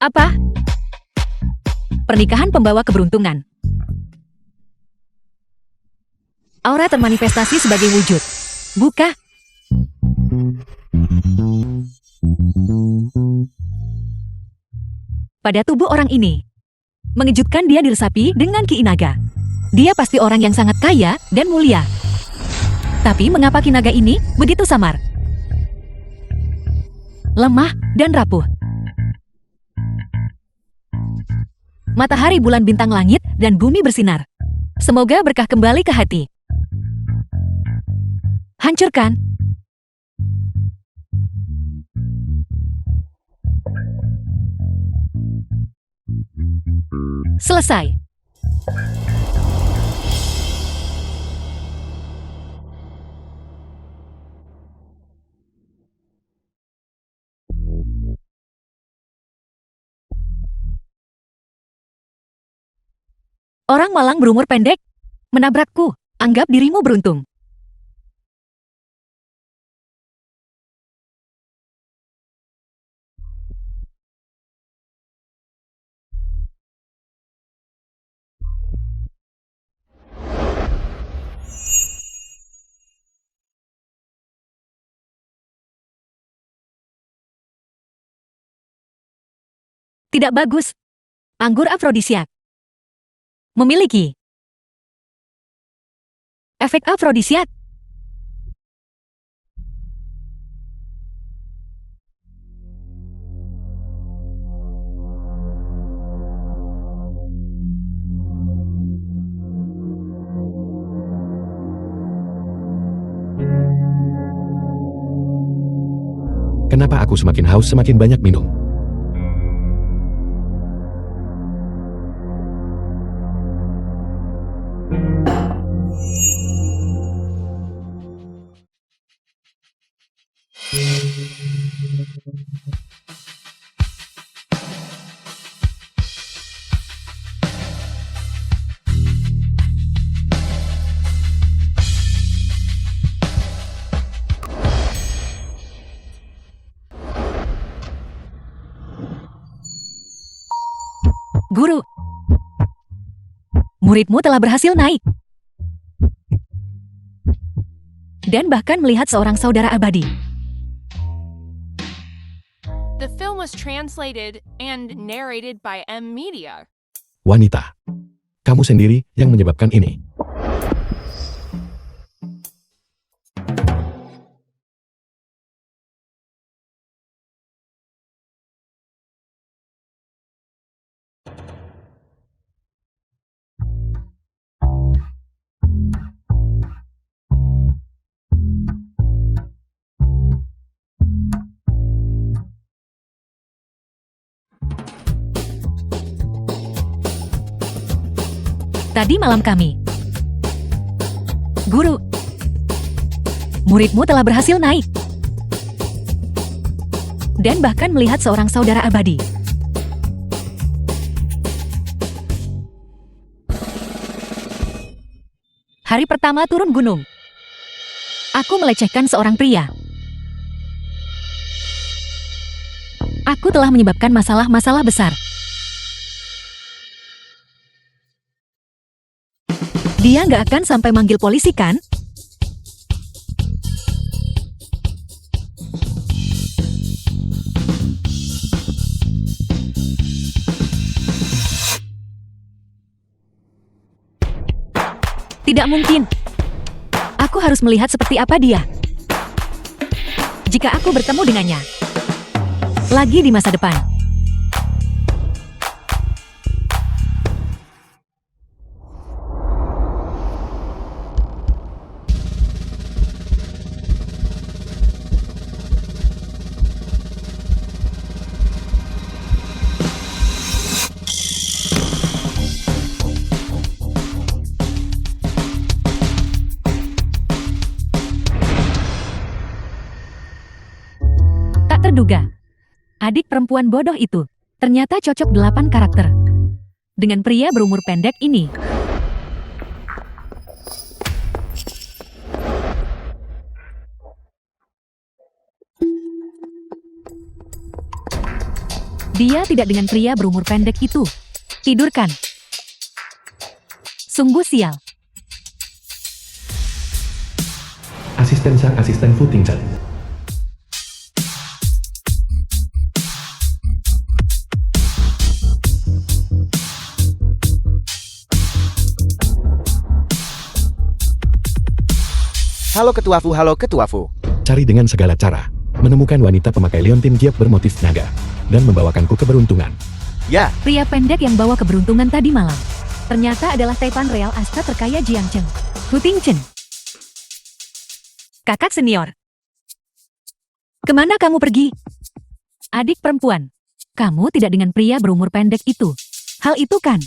Apa? Pernikahan pembawa keberuntungan. Aura termanifestasi sebagai wujud. Buka. Pada tubuh orang ini. Mengejutkan, dia diresapi dengan Ki Naga. Dia pasti orang yang sangat kaya dan mulia. Tapi mengapa Ki Naga ini begitu samar? Lemah dan rapuh. Matahari, bulan, bintang, langit, dan bumi bersinar. Semoga berkah kembali ke hati. Hancurkan. Selesai. Orang malang berumur pendek menabrakku. Anggap dirimu beruntung. Tidak bagus. Anggur afrodisiak. Memiliki efek afrodisiak. Kenapa aku semakin haus semakin banyak minum? Guru, muridmu telah berhasil naik. Dan bahkan melihat seorang saudara abadi. The film was translated and narrated by M Media. Wanita, kamu sendiri yang menyebabkan ini. Tadi malam kami. Guru, muridmu telah berhasil naik. Dan bahkan melihat seorang saudara abadi. Hari pertama turun gunung. Aku melecehkan seorang pria. Aku telah menyebabkan masalah-masalah besar. Dia nggak akan sampai manggil polisi, kan? Tidak mungkin. Aku harus melihat seperti apa dia. Jika aku bertemu dengannya. Lagi di masa depan. Terduga. Adik perempuan bodoh itu ternyata cocok 8 karakter dengan pria berumur pendek ini. Dia tidak dengan pria berumur pendek itu. Tidurkan. Sungguh sial. Asisten sang asisten Fu Tingchen. Halo Ketua Fu, halo Ketua Fu. Cari dengan segala cara. Menemukan wanita pemakai leontin giap bermotif naga. Dan membawakanku keberuntungan. Ya, Pria pendek yang bawa keberuntungan tadi malam. Ternyata adalah Taipan Real Asta terkaya Jiangchen. Fu Tingchen. Kakak senior. Kemana kamu pergi? Adik perempuan. Kamu tidak dengan pria berumur pendek itu. Hal itu kan?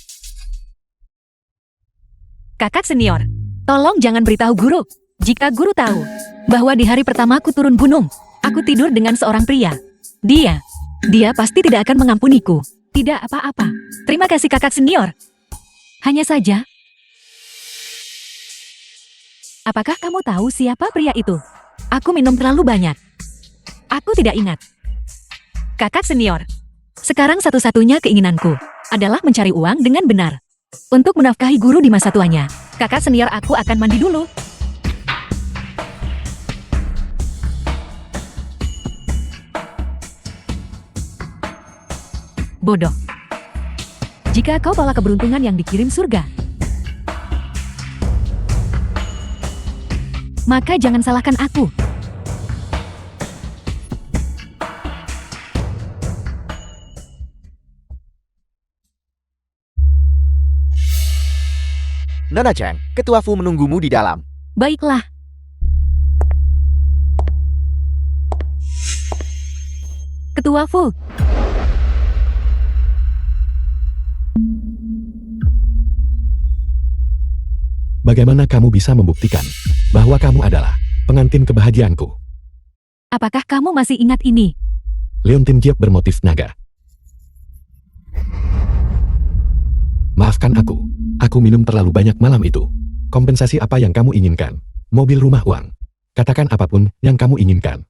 Kakak senior. Tolong jangan beritahu guru. Jika guru tahu bahwa di hari pertamaku turun gunung, aku tidur dengan seorang pria. Dia pasti tidak akan mengampuniku. Tidak apa-apa. Terima kasih kakak senior. Hanya saja, apakah kamu tahu siapa pria itu? Aku minum terlalu banyak. Aku tidak ingat. Kakak senior, sekarang satu-satunya keinginanku adalah mencari uang dengan benar. Untuk menafkahi guru di masa tuanya. Kakak senior, aku akan mandi dulu. Bodoh. Jika kau bawa keberuntungan yang dikirim surga, maka jangan salahkan aku. Nona Chang, Ketua Fu menunggumu di dalam. Baiklah. Ketua Fu. Bagaimana kamu bisa membuktikan bahwa kamu adalah pengantin kebahagiaanku? Apakah kamu masih ingat ini? Leontin giap bermotif naga. Maafkan aku. Aku minum terlalu banyak malam itu. Kompensasi apa yang kamu inginkan? Mobil, rumah, uang. Katakan apapun yang kamu inginkan.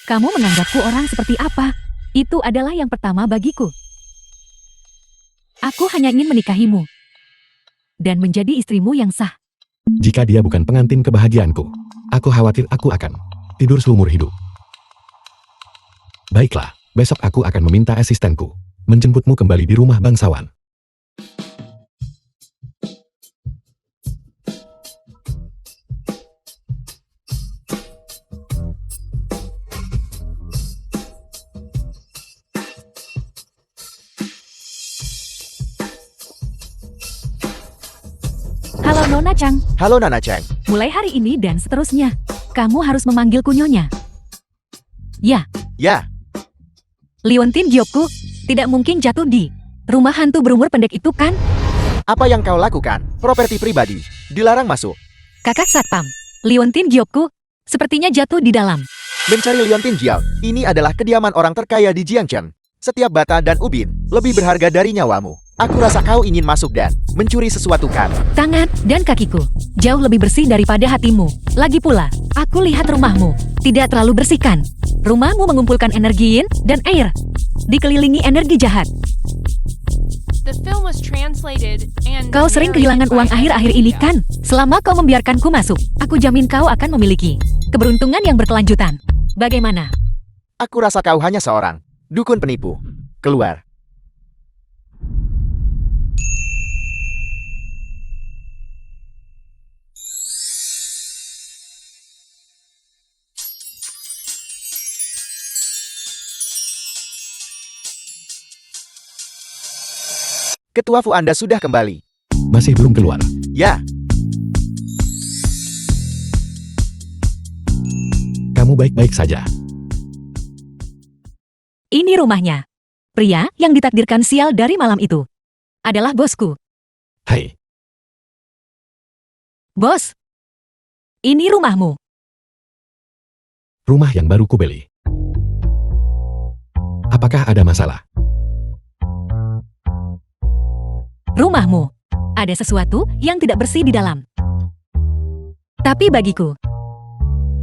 Kamu menganggapku orang seperti apa? Itu adalah yang pertama bagiku. Aku hanya ingin menikahimu. Dan menjadi istrimu yang sah. Jika dia bukan pengantin kebahagiaanku, aku khawatir aku akan tidur seumur hidup. Baiklah, besok aku akan meminta asistenku menjemputmu kembali di rumah bangsawan. Halo Nona Chang. Halo Nona Chang. Mulai hari ini dan seterusnya, kamu harus memanggilku Nyonya. Ya, Ya, Leontin Giopku tidak mungkin jatuh di rumah hantu berumur pendek itu kan? apa yang kau lakukan? Properti pribadi. Dilarang masuk. Kakak Satpam, Leontin Giopku sepertinya jatuh di dalam. Mencari Leontin Jiao. Ini adalah kediaman orang terkaya di Jiangchen. Setiap bata dan ubin lebih berharga dari nyawamu. Aku rasa kau ingin masuk dan mencuri sesuatu kan? Tangan dan kakiku jauh lebih bersih daripada hatimu. Lagi pula, aku lihat rumahmu tidak terlalu bersih kan? Rumahmu mengumpulkan energi yin dan air, dikelilingi energi jahat. The film was translated and Kau sering kehilangan narrated uang by akhir-akhir ini Emilio. kan? Selama kau membiarkanku masuk, aku jamin kau akan memiliki keberuntungan yang berkelanjutan. Bagaimana? Aku rasa kau hanya seorang dukun penipu. Keluar. Ketua Fu, Anda sudah kembali. Masih belum keluar. Ya, Kamu baik-baik saja. Ini rumahnya. Pria yang ditakdirkan sial dari malam itu adalah bosku. Hai, Bos, ini rumahmu. rumah yang baru kubeli. Apakah ada masalah? Rumahmu. Ada sesuatu yang tidak bersih di dalam. Tapi bagiku,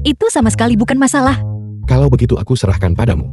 itu sama sekali bukan masalah. Kalau begitu aku serahkan padamu.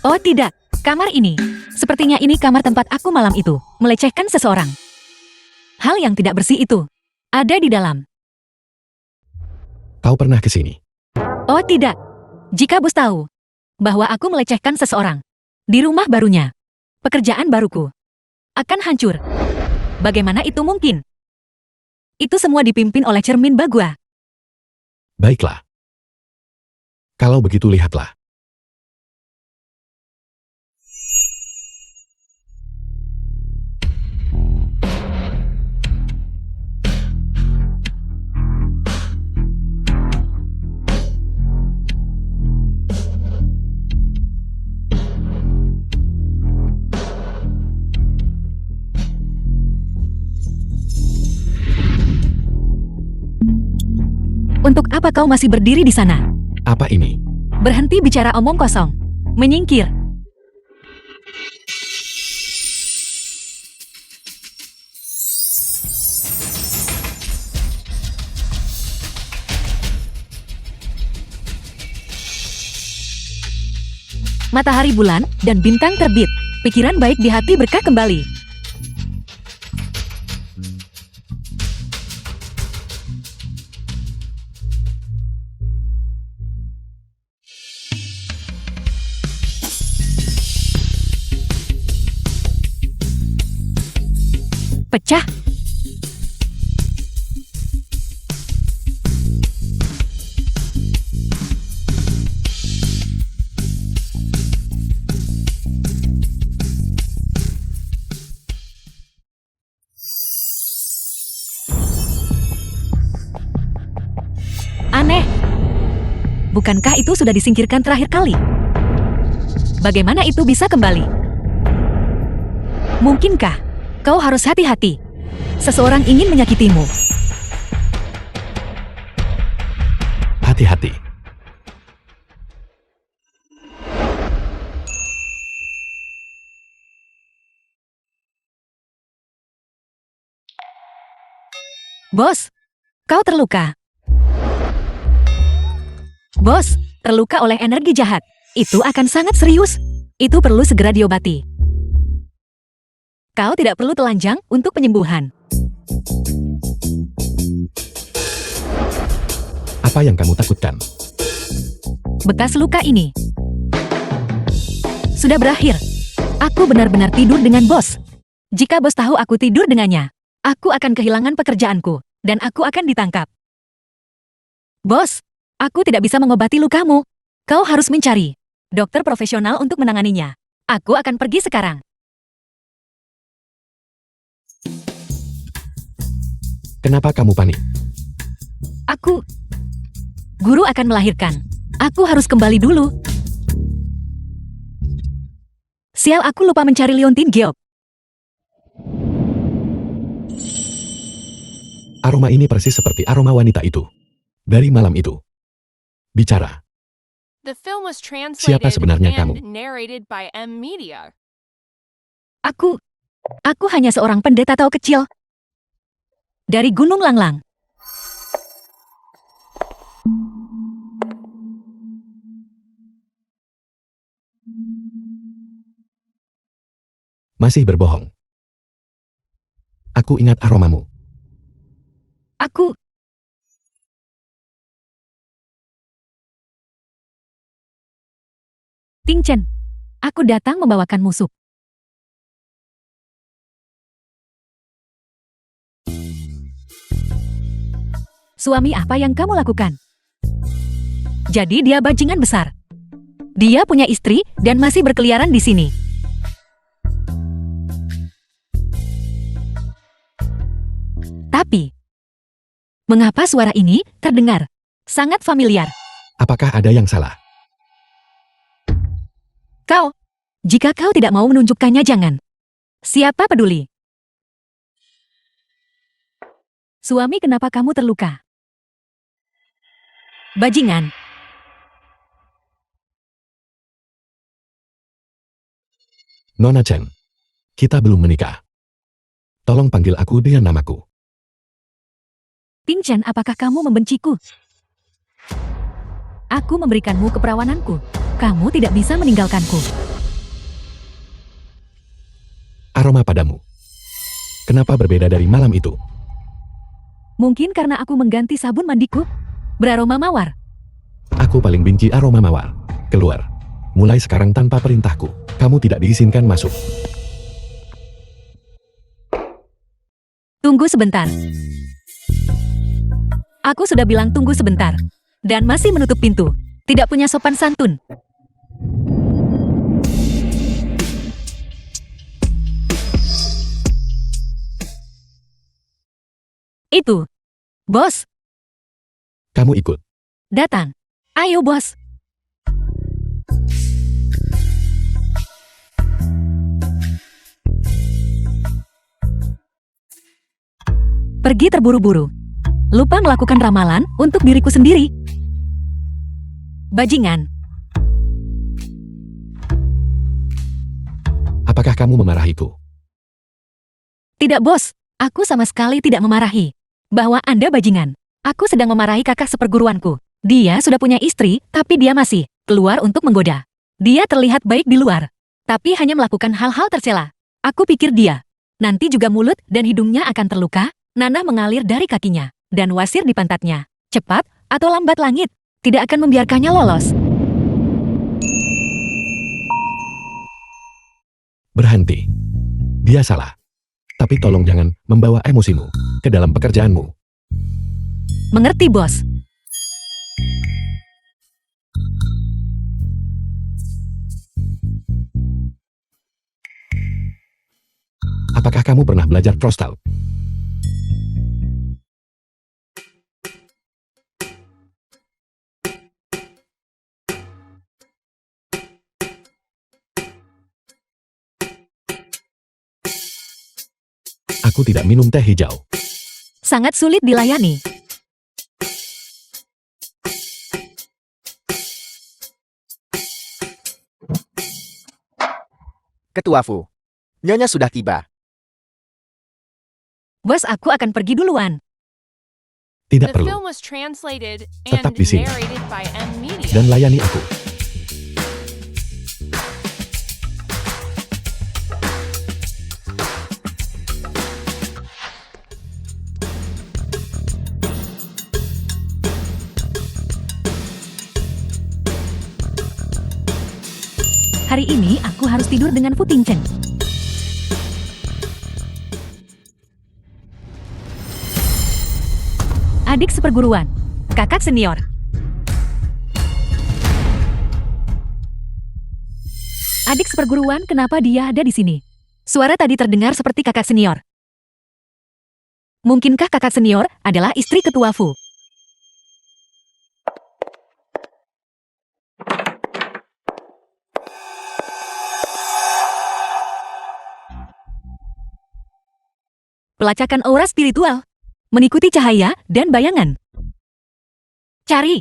Oh tidak, kamar ini. Sepertinya ini kamar tempat aku malam itu, melecehkan seseorang. Hal yang tidak bersih itu ada di dalam. Kau pernah ke sini? Oh tidak. Jika bos tahu bahwa aku melecehkan seseorang di rumah barunya, pekerjaan baruku akan hancur. Bagaimana itu mungkin? Itu semua dipimpin oleh cermin Bagua. Baiklah. Kalau begitu lihatlah. Untuk apa kau masih berdiri di sana? Apa ini? Berhenti bicara omong kosong. Menyingkir. Matahari bulan dan bintang terbit. Pikiran baik di hati berkah kembali. Pecah. Aneh. Bukankah itu sudah disingkirkan terakhir kali? Bagaimana itu bisa kembali? Mungkinkah kau harus hati-hati? Seseorang ingin menyakitimu. Hati-hati. Bos, kau terluka. Bos, terluka oleh energi jahat. Itu akan sangat serius. Itu perlu segera diobati. Kau tidak perlu telanjang untuk penyembuhan. Apa yang kamu takutkan? Bekas luka ini sudah berakhir. Aku benar-benar tidur dengan bos. Jika bos tahu aku tidur dengannya, aku akan kehilangan pekerjaanku, dan aku akan ditangkap. Bos, aku tidak bisa mengobati lukamu. Kau harus mencari dokter profesional untuk menanganinya. Aku akan pergi sekarang. Kenapa kamu panik? Guru akan melahirkan. Aku harus kembali dulu. Sial, aku lupa mencari liontin geop. Aroma ini persis seperti aroma wanita itu. Dari malam itu. Bicara. The film was Siapa translated sebenarnya and kamu? narrated by M Media. Aku hanya seorang pendeta tau kecil. Dari Gunung Langlang. Masih berbohong. Aku ingat aromamu. Ting Chen, aku datang membawakan musuh. Suami apa yang kamu lakukan? Jadi dia bajingan besar. Dia punya istri dan masih berkeliaran di sini. Tapi, mengapa suara ini terdengar sangat familiar? Apakah ada yang salah? Jika kau tidak mau menunjukkannya, jangan. Siapa peduli? Suami, kenapa kamu terluka? Bajingan. Nona Chen, kita belum menikah. Tolong panggil aku dengan namaku. Ting Chen, apakah kamu membenciku? Aku memberikanmu keperawananku. Kamu tidak bisa meninggalkanku. aroma padamu. Kenapa berbeda dari malam itu? Mungkin karena aku mengganti sabun mandiku beraroma mawar. Aku paling benci aroma mawar. Keluar. Mulai sekarang tanpa perintahku. Kamu tidak diizinkan masuk. Tunggu sebentar. Aku sudah bilang tunggu sebentar. Dan masih menutup pintu. Tidak punya sopan santun. Itu. Bos, Kamu ikut. datang. Ayo bos. Pergi terburu-buru. Lupa melakukan ramalan untuk diriku sendiri. Bajingan. Apakah kamu memarahiku? Tidak bos, aku sama sekali tidak memarahi. Bahwa Anda bajingan. Aku sedang memarahi kakak seperguruanku. Dia sudah punya istri, tapi dia masih keluar untuk menggoda. Dia terlihat baik di luar, tapi hanya melakukan hal-hal tercela. Aku pikir dia. Nanti juga mulut dan hidungnya akan terluka, nanah mengalir dari kakinya, dan wasir di pantatnya. Cepat atau lambat langit, tidak akan membiarkannya lolos. Berhenti. Dia salah. Tapi tolong jangan membawa emosimu ke dalam pekerjaanmu. Mengerti bos? Apakah kamu pernah belajar prostal? Aku tidak minum teh hijau. Sangat sulit dilayani. Ketua Fu. Nyonya sudah tiba. Bos, aku akan pergi duluan. Tidak The perlu. film was translated and Tetap di sini. narrated by M Media. Dan layani aku. Hari ini aku harus tidur dengan Fu Tingchen. Adik seperguruan, kakak senior. Adik seperguruan, kenapa dia ada di sini? Suara tadi terdengar seperti kakak senior. Mungkinkah kakak senior adalah istri ketua Fu? Pelacakan aura spiritual. Mengikuti cahaya dan bayangan. Cari.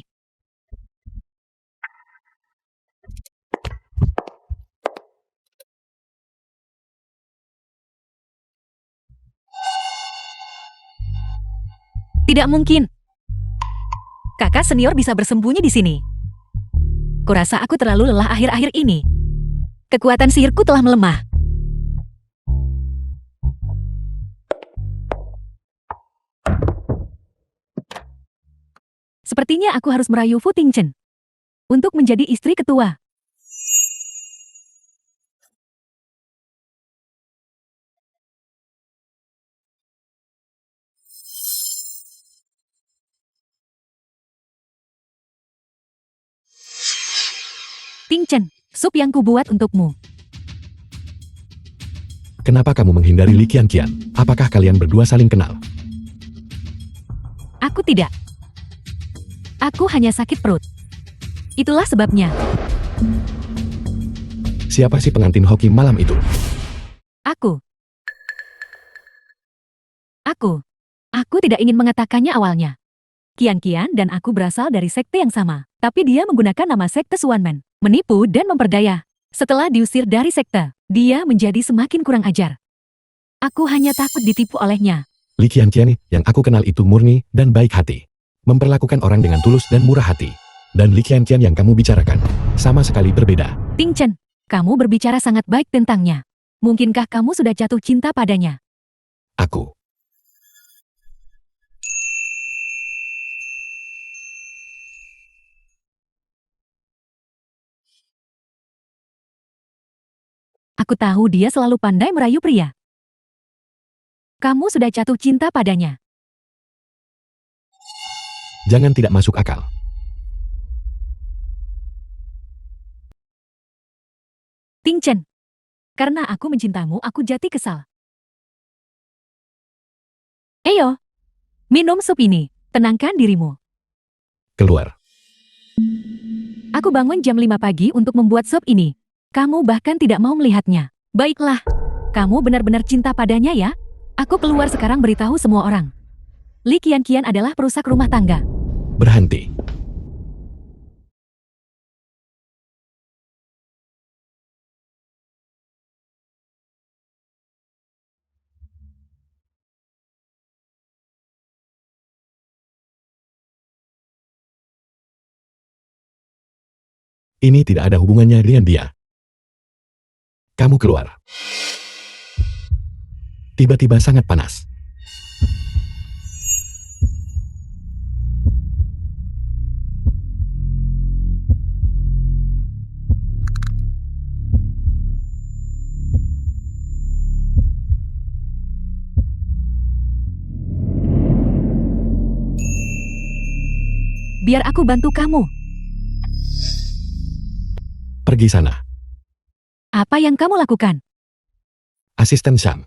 Tidak mungkin. Kakak senior bisa bersembunyi di sini. Kurasa aku terlalu lelah akhir-akhir ini. Kekuatan sihirku telah melemah. Sepertinya aku harus merayu Fu Tingchen untuk menjadi istri ketua. Tingchen, sup yang kubuat untukmu. Kenapa kamu menghindari Li Qianqian? Apakah kalian berdua saling kenal? Aku tidak. Aku hanya sakit perut. Itulah sebabnya. Siapa si pengantin hoki malam itu? Aku. Aku tidak ingin mengatakannya awalnya. Qian-Qian dan aku berasal dari sekte yang sama, tapi dia menggunakan nama sekte Xuanmen, menipu dan memperdaya. Setelah diusir dari sekte, dia menjadi semakin kurang ajar. Aku hanya takut ditipu olehnya. Li Qianqian yang aku kenal itu murni dan baik hati. Memperlakukan orang dengan tulus dan murah hati. Dan Li Qianqian yang kamu bicarakan sama sekali berbeda. Tingchen, kamu berbicara sangat baik tentangnya. Mungkinkah kamu sudah jatuh cinta padanya? Aku. Aku tahu dia selalu pandai merayu pria. Kamu sudah jatuh cinta padanya. Jangan tidak masuk akal. Ting Chen. Karena aku mencintamu, aku jati kesal. Ayo, minum sup ini. Tenangkan dirimu. Keluar. Aku bangun jam 5 pagi untuk membuat sup ini. Kamu bahkan tidak mau melihatnya. Baiklah. Kamu benar-benar cinta padanya ya? Aku keluar sekarang beritahu semua orang. Li Qianqian adalah perusak rumah tangga. Berhenti. Ini tidak ada hubungannya dengan dia. Kamu keluar. Tiba-tiba sangat panas. Biar aku bantu kamu. Pergi sana. Apa yang kamu lakukan? Asisten Shang.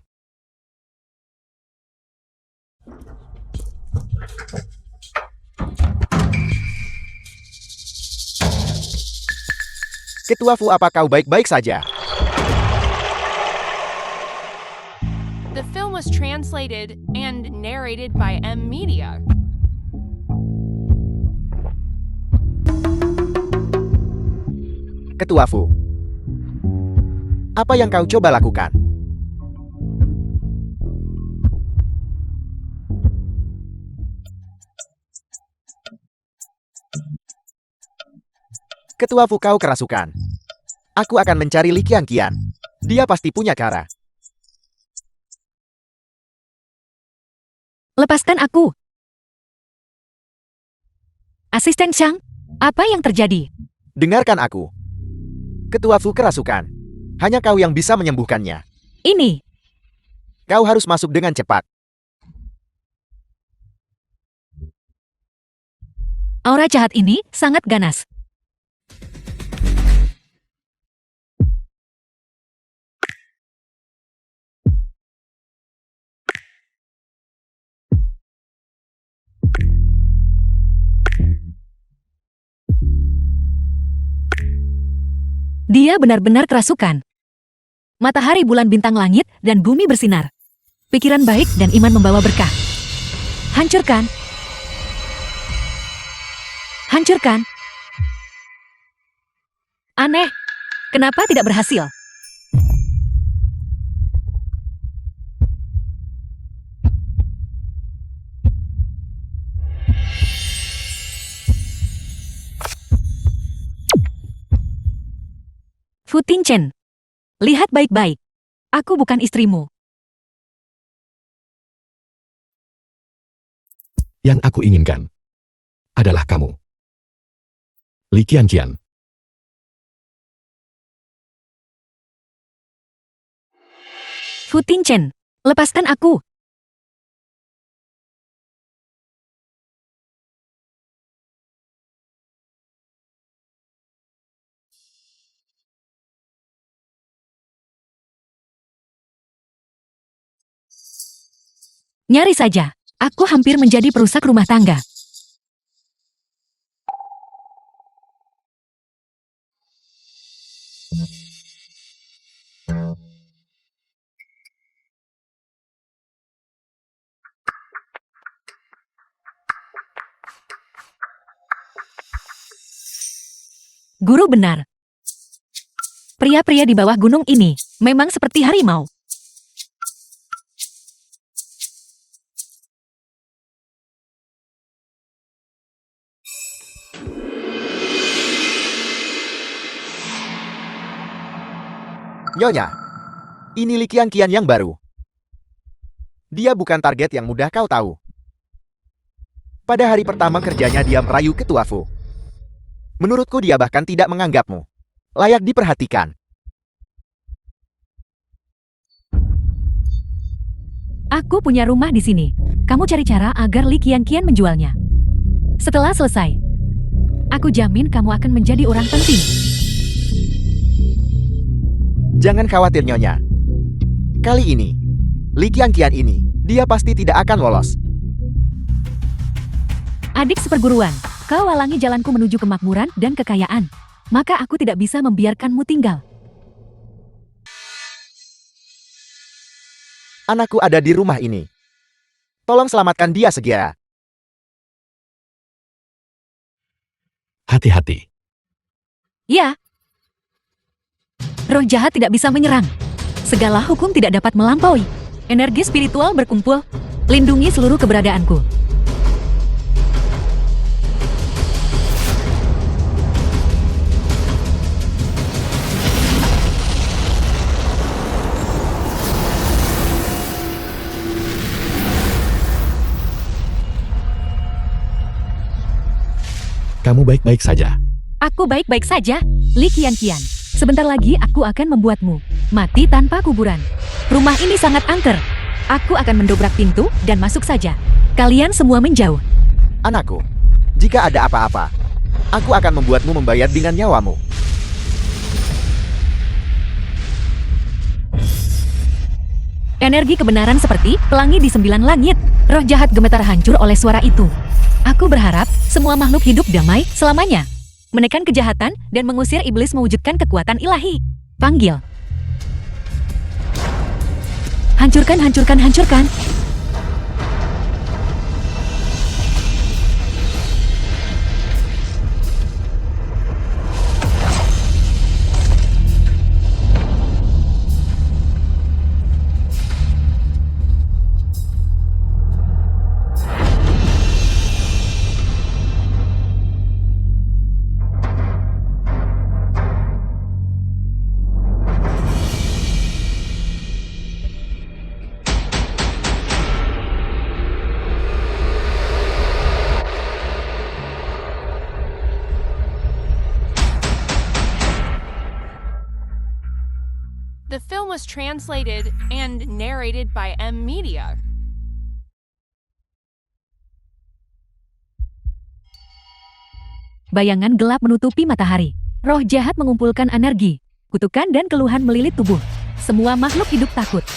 Ketua Fu, apa kau baik-baik saja? The film was translated and narrated by M Media. Ketua Fu, apa yang kau coba lakukan? Ketua Fu, kau kerasukan. Aku akan mencari Li Qianqian. Dia pasti punya cara. Lepaskan aku. Asisten Shang, apa yang terjadi? Dengarkan aku. Ketua Fu kerasukan. Hanya kau yang bisa menyembuhkannya. Ini, Kau harus masuk dengan cepat. aura jahat ini sangat ganas. Dia benar-benar kerasukan. Matahari, bulan, bintang, langit, dan bumi bersinar. Pikiran baik dan iman membawa berkah. Hancurkan. Hancurkan. Aneh. Kenapa tidak berhasil? Fu Tingchen, lihat baik-baik. Aku bukan istrimu. Yang aku inginkan adalah kamu. Li Qianqian. Fu Tingchen, lepaskan aku. Nyaris saja, aku hampir menjadi perusak rumah tangga. Guru benar. Pria-pria di bawah gunung ini memang seperti harimau. Nyonya, Ini Li Qianqian yang baru. Dia bukan target yang mudah kau tahu. Pada hari pertama kerjanya dia merayu Ketua Fu. Menurutku dia bahkan tidak menganggapmu layak diperhatikan. Aku punya rumah di sini. Kamu cari cara agar Li Qianqian menjualnya. Setelah selesai, aku jamin kamu akan menjadi orang penting. Jangan khawatir Nyonya. Kali ini, Li Qianqian ini, dia pasti tidak akan lolos. Adik seperguruan, kau halangi jalanku menuju kemakmuran dan kekayaan. Maka aku tidak bisa membiarkanmu tinggal. Anakku ada di rumah ini. Tolong selamatkan dia segera. Hati-hati. Ya. Roh jahat tidak bisa menyerang. Segala hukum tidak dapat melampaui. Energi spiritual berkumpul. Lindungi seluruh keberadaanku. Kamu baik-baik saja. Aku baik-baik saja, Li Qianqian. Sebentar lagi aku akan membuatmu mati tanpa kuburan. Rumah ini sangat angker. Aku akan mendobrak pintu dan masuk saja. Kalian semua menjauh. Anakku, jika ada apa-apa, aku akan membuatmu membayar dengan nyawamu. Energi kebenaran seperti pelangi di 9 langit. Roh jahat gemetar hancur oleh suara itu. Aku berharap semua makhluk hidup damai selamanya. Menekan kejahatan dan mengusir iblis mewujudkan kekuatan ilahi. Panggil. Hancurkan, hancurkan, hancurkan. The film was translated and narrated by M Media. Bayangan gelap menutupi matahari. Roh jahat mengumpulkan energi. Kutukan dan keluhan melilit tubuh. Semua makhluk hidup takut.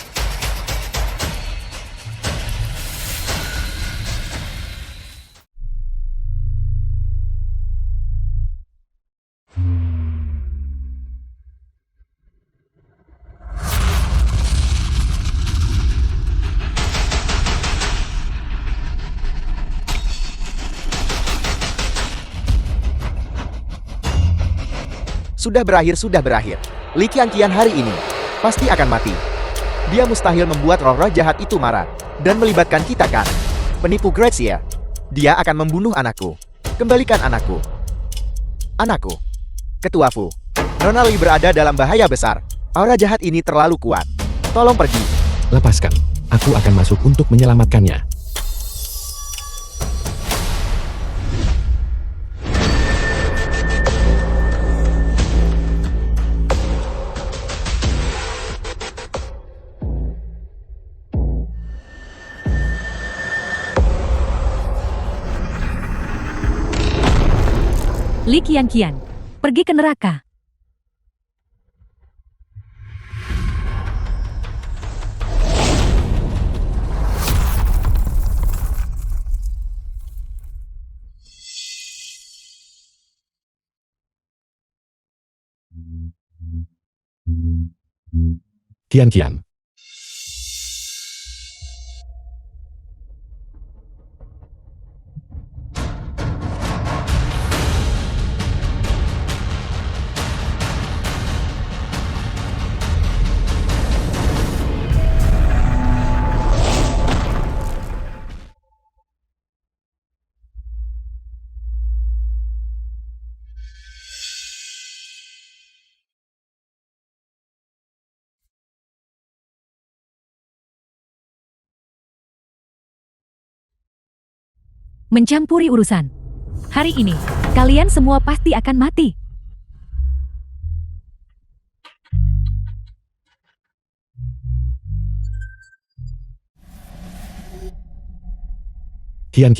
Sudah berakhir. Li Qianqian hari ini pasti akan mati. Dia mustahil membuat roh-roh jahat itu marah dan melibatkan kita kan. Penipu Grazia. Dia akan membunuh anakku. Kembalikan anakku. Anakku. Ketua Fu. Nona Li berada dalam bahaya besar. Aura jahat ini terlalu kuat. Tolong pergi. Lepaskan. Aku akan masuk untuk menyelamatkannya. Li Qianqian, pergi ke neraka. Qianqian. mencampuri urusan. Hari ini, kalian semua pasti akan mati. Kian.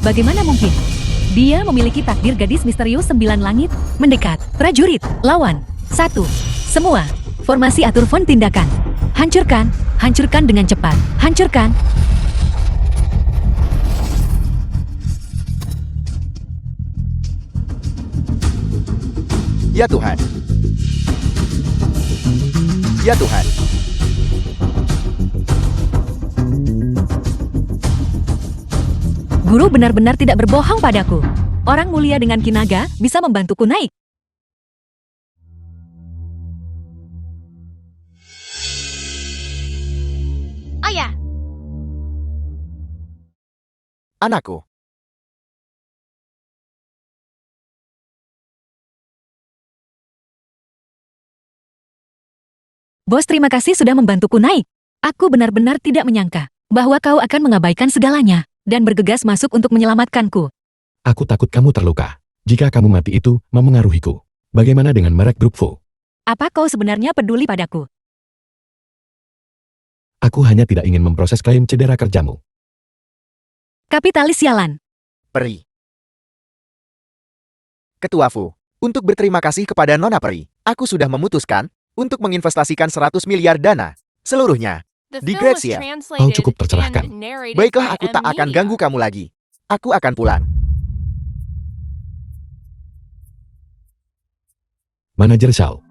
Bagaimana mungkin? Dia memiliki takdir gadis misterius 9 langit. Mendekat, prajurit, lawan. 1. Semua. Formasi atur font tindakan. Hancurkan, hancurkan dengan cepat. Hancurkan. Ya Tuhan. Ya Tuhan. Guru benar-benar tidak berbohong padaku. Orang mulia dengan kinaga bisa membantuku naik. Ayah, Anakku. Bos, terima kasih sudah membantuku naik. Aku benar-benar tidak menyangka bahwa kau akan mengabaikan segalanya dan bergegas masuk untuk menyelamatkanku. Aku takut kamu terluka. Jika kamu mati itu memengaruhiku. Bagaimana dengan merek Brookfo? Apa kau sebenarnya peduli padaku? Aku hanya tidak ingin memproses klaim cedera kerjamu. Kapitalis sialan. Peri. Ketua Fu, untuk berterima kasih kepada Nona Peri, aku sudah memutuskan untuk menginvestasikan 100 miliar dana, seluruhnya. the Di film was Grazia. translated Kau cukup tercerahkan. and narrated Baiklah, by aku tak akan M-Media. ganggu kamu lagi. Aku akan pulang. Manajer Shao,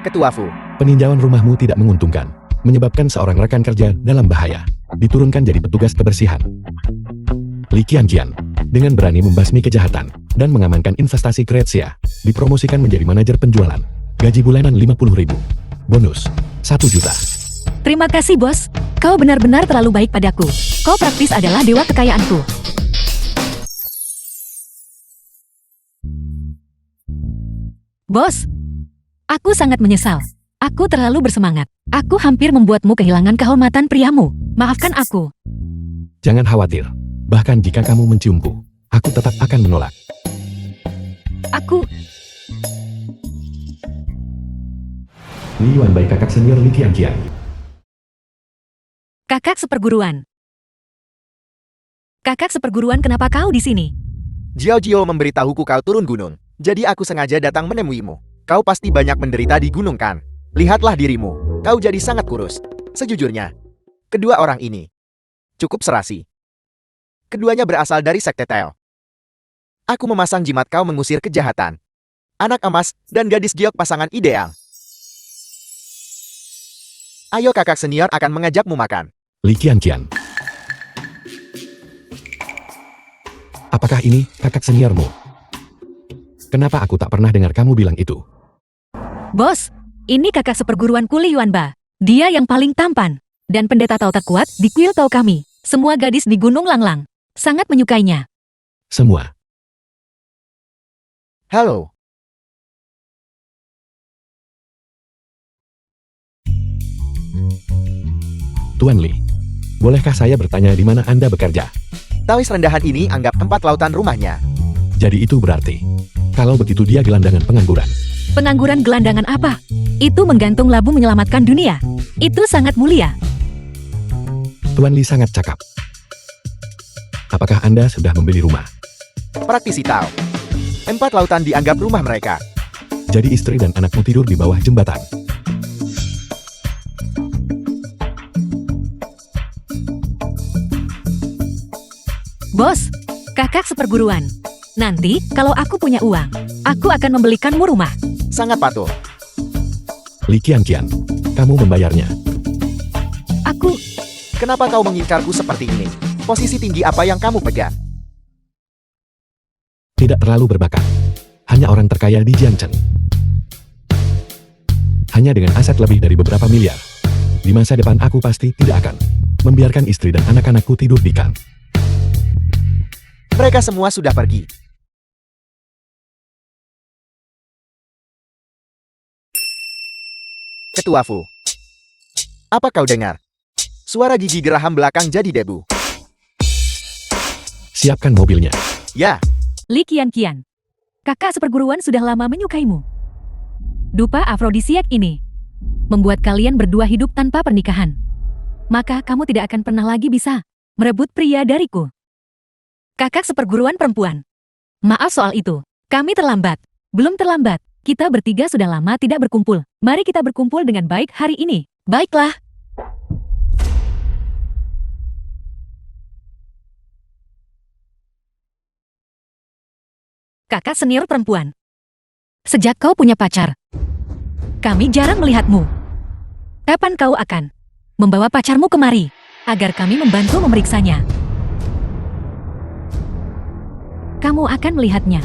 Ketua Fu, peninjauan rumahmu tidak menguntungkan, menyebabkan seorang rekan kerja dalam bahaya, diturunkan jadi petugas kebersihan. Li Qian, dengan berani membasmi kejahatan dan mengamankan investasi Grazia, dipromosikan menjadi manajer penjualan. Gaji bulanan 50.000. Bonus 1 juta. Terima kasih, bos. Kau benar-benar terlalu baik padaku. Kau praktis adalah dewa kekayaanku. Bos, aku sangat menyesal. Aku terlalu bersemangat. Aku hampir membuatmu kehilangan kehormatan priamu. Maafkan aku. Jangan khawatir. Bahkan jika kamu menciumku, aku tetap akan menolak. Aku... Li Yuanbai, kakak senior Li Qian. Kakak seperguruan. Kakak seperguruan, kenapa kau di sini? Jiao Jiao memberitahuku kau turun gunung. Jadi aku sengaja datang menemuimu. Kau pasti banyak menderita di gunung kan? Lihatlah dirimu. Kau jadi sangat kurus. Sejujurnya, kedua orang ini cukup serasi. Keduanya berasal dari sekte Teo. Aku memasang jimat kau mengusir kejahatan. Anak emas dan gadis giok pasangan ideal. Ayo, kakak senior akan mengajakmu makan. Li Qian. Apakah ini kakak seniormu? Kenapa aku tak pernah dengar kamu bilang itu? Bos, ini kakak seperguruanku Li Yuanba. Dia yang paling tampan. Dan pendeta Tao terkuat di kuil Tao kami. Semua gadis di Gunung Langlang sangat menyukainya. Semua. Halo. Tuan Li, bolehkah saya bertanya di mana Anda bekerja? Tawis rendahan ini anggap tempat lautan rumahnya. Jadi itu berarti, kalau begitu dia gelandangan pengangguran. Pengangguran gelandangan apa? Itu menggantung labu menyelamatkan dunia. Itu sangat mulia. Tuan Li sangat cakap. Apakah Anda sudah membeli rumah? Praktisi Tao. 4 lautan dianggap rumah mereka. Jadi istri dan anakmu tidur di bawah jembatan. Bos, kakak seperguruan. Nanti, kalau aku punya uang, aku akan membelikanmu rumah. Sangat patuh. Li Qian, kamu membayarnya. Aku... Kenapa kau mengincarku seperti ini? Posisi tinggi apa yang kamu pegang? Tidak terlalu berbakat. Hanya orang terkaya di Jiangchen. Hanya dengan aset lebih dari beberapa miliar. Di masa depan aku pasti tidak akan membiarkan istri dan anak-anakku tidur di kamp. Mereka semua sudah pergi. Ketua Fu. Apa kau dengar? Suara gigi geraham belakang jadi debu. Siapkan mobilnya. Ya, Li Qianqian. Kakak seperguruan sudah lama menyukaimu. Dupa afrodisiak ini membuat kalian berdua hidup tanpa pernikahan. Maka kamu tidak akan pernah lagi bisa merebut pria dariku. Kakak seperguruan perempuan. Maaf soal itu. Kami terlambat. Belum terlambat. Kita bertiga sudah lama tidak berkumpul. Mari kita berkumpul dengan baik hari ini. Baiklah. Kakak senior perempuan. Sejak kau punya pacar, kami jarang melihatmu. Kapan kau akan membawa pacarmu kemari, agar kami membantu memeriksanya? Kamu akan melihatnya.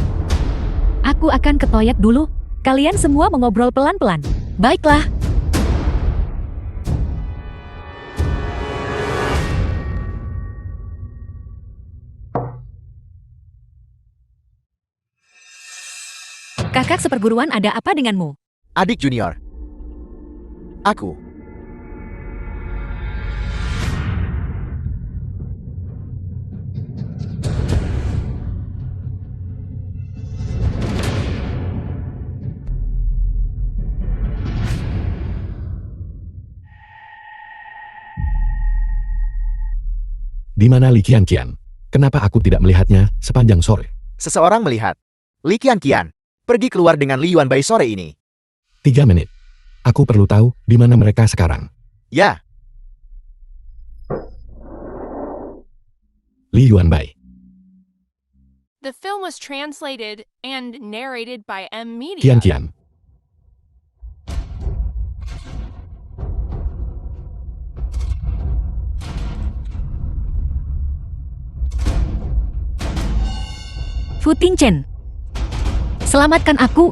Aku akan ke toilet dulu. Kalian semua mengobrol pelan-pelan. Baiklah. Kakak seperguruan, ada apa denganmu? adik junior. Aku. Di mana Li Qianqian? Kenapa aku tidak melihatnya sepanjang sore? Seseorang melihat. Li Qianqian. Pergi keluar dengan Li Yuanbai sore ini. 3 menit. Aku perlu tahu di mana mereka sekarang. Ya, Li Yuanbai. The film was translated and narrated by M Media. Qianqian. Fu Tingchen. Selamatkan aku.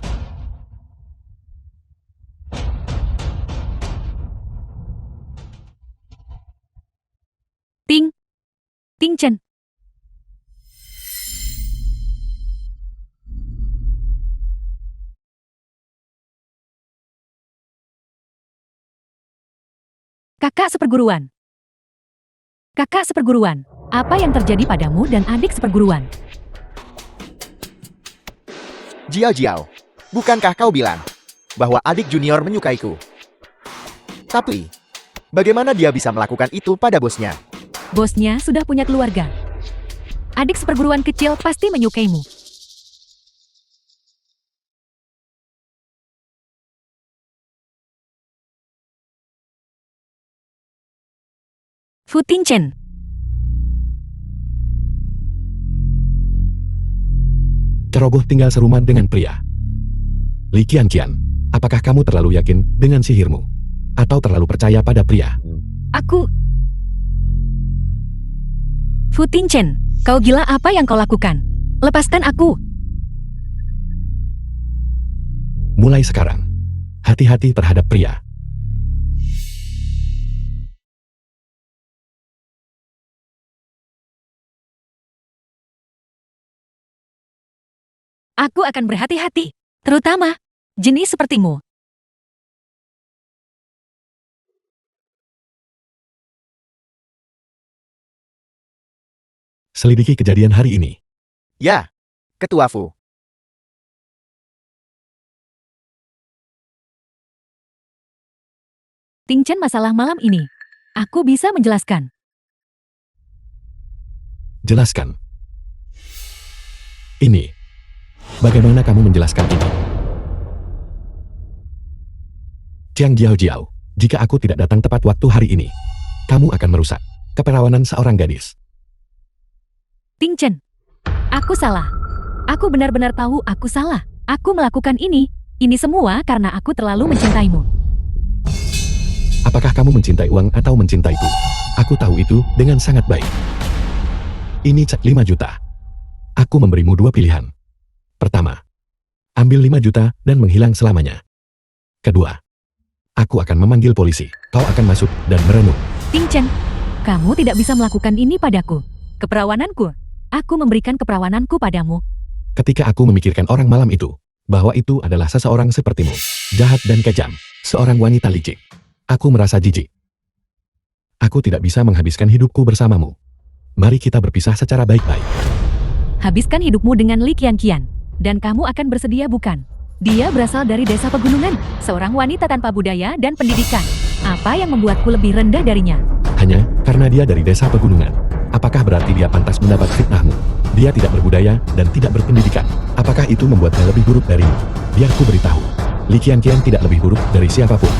Tingchen. Kakak seperguruan. Kakak seperguruan, apa yang terjadi padamu dan adik seperguruan? Jiao Jiao. Bukankah kau bilang bahwa adik junior menyukaiku? Tapi, bagaimana dia bisa melakukan itu pada bosnya? Bosnya sudah punya keluarga. Adik seperguruan kecil pasti menyukaimu. Fu Tingchen. Ceroboh tinggal serumah dengan pria. Li Qianqian, apakah kamu terlalu yakin dengan sihirmu? Atau terlalu percaya pada pria? Aku... Fu Tingchen, kau gila, apa yang kau lakukan? Lepaskan aku. Mulai sekarang, hati-hati terhadap pria. Aku akan berhati-hati, terutama jenis sepertimu. Selidiki kejadian hari ini. Ya, Ketua Fu. Tingchen, masalah malam ini. Aku bisa menjelaskan. Jelaskan. Ini. Bagaimana kamu menjelaskan ini? Jiang Jiao Jiao, jika aku tidak datang tepat waktu hari ini, kamu akan merusak keperawanan seorang gadis. Tingchen, aku salah. Aku benar-benar tahu aku salah. Aku melakukan ini. Ini semua karena aku terlalu mencintaimu. Apakah kamu mencintai uang atau mencintaiku? Aku tahu itu dengan sangat baik. Ini cek 5 juta. Aku memberimu 2 pilihan. Pertama, ambil 5 juta dan menghilang selamanya. Kedua, aku akan memanggil polisi. Kau akan masuk dan merenung. Ting Chen, kamu tidak bisa melakukan ini padaku. Keperawananku. Aku memberikan keperawananku padamu. Ketika aku memikirkan orang malam itu, bahwa itu adalah seseorang sepertimu, jahat dan kejam, seorang wanita licik, aku merasa jijik. Aku tidak bisa menghabiskan hidupku bersamamu. Mari kita berpisah secara baik-baik. Habiskan hidupmu dengan Li Qianqian. Dan kamu akan bersedia bukan? Dia berasal dari desa pegunungan, seorang wanita tanpa budaya dan pendidikan. Apa yang membuatku lebih rendah darinya? Hanya karena dia dari desa pegunungan. Apakah berarti dia pantas mendapat fitnahmu? Dia tidak berbudaya dan tidak berpendidikan. Apakah itu membuatnya lebih buruk darimu? Biar ku beritahu, Li Qianqian tidak lebih buruk dari siapapun.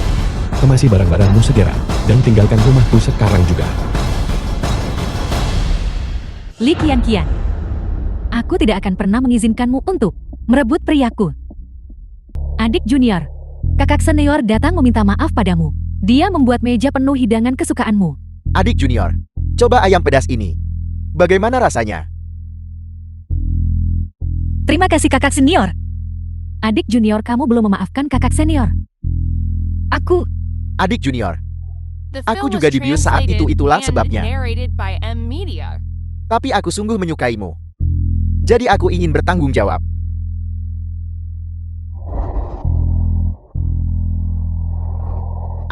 Kemasi barang-barangmu segera, dan tinggalkan rumahku sekarang juga. Li Qianqian, aku tidak akan pernah mengizinkanmu untuk merebut priaku. Adik junior, kakak senior datang meminta maaf padamu. Dia membuat meja penuh hidangan kesukaanmu. Adik junior, coba ayam pedas ini. Bagaimana rasanya? Terima kasih kakak senior. Adik junior, kamu belum memaafkan kakak senior. Adik junior, The Aku film juga was dibius saat translated itulah and sebabnya. narrated by M Media. tapi aku sungguh menyukaimu. Jadi aku ingin bertanggung jawab.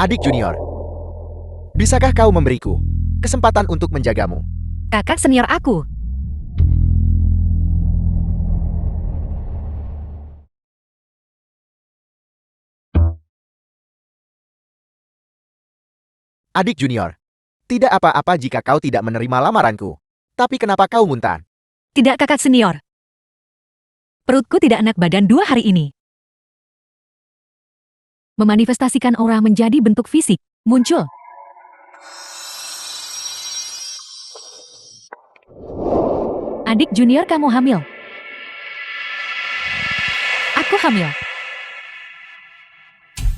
Adik junior, bisakah kau memberiku kesempatan untuk menjagamu? Kakak senior aku. Adik junior, tidak apa-apa jika kau tidak menerima lamaranku. Tapi kenapa kau muntah? Tidak kakak senior. Perutku tidak enak badan 2 hari ini. Memanifestasikan aura menjadi bentuk fisik, muncul. Adik junior, kamu hamil. Aku hamil.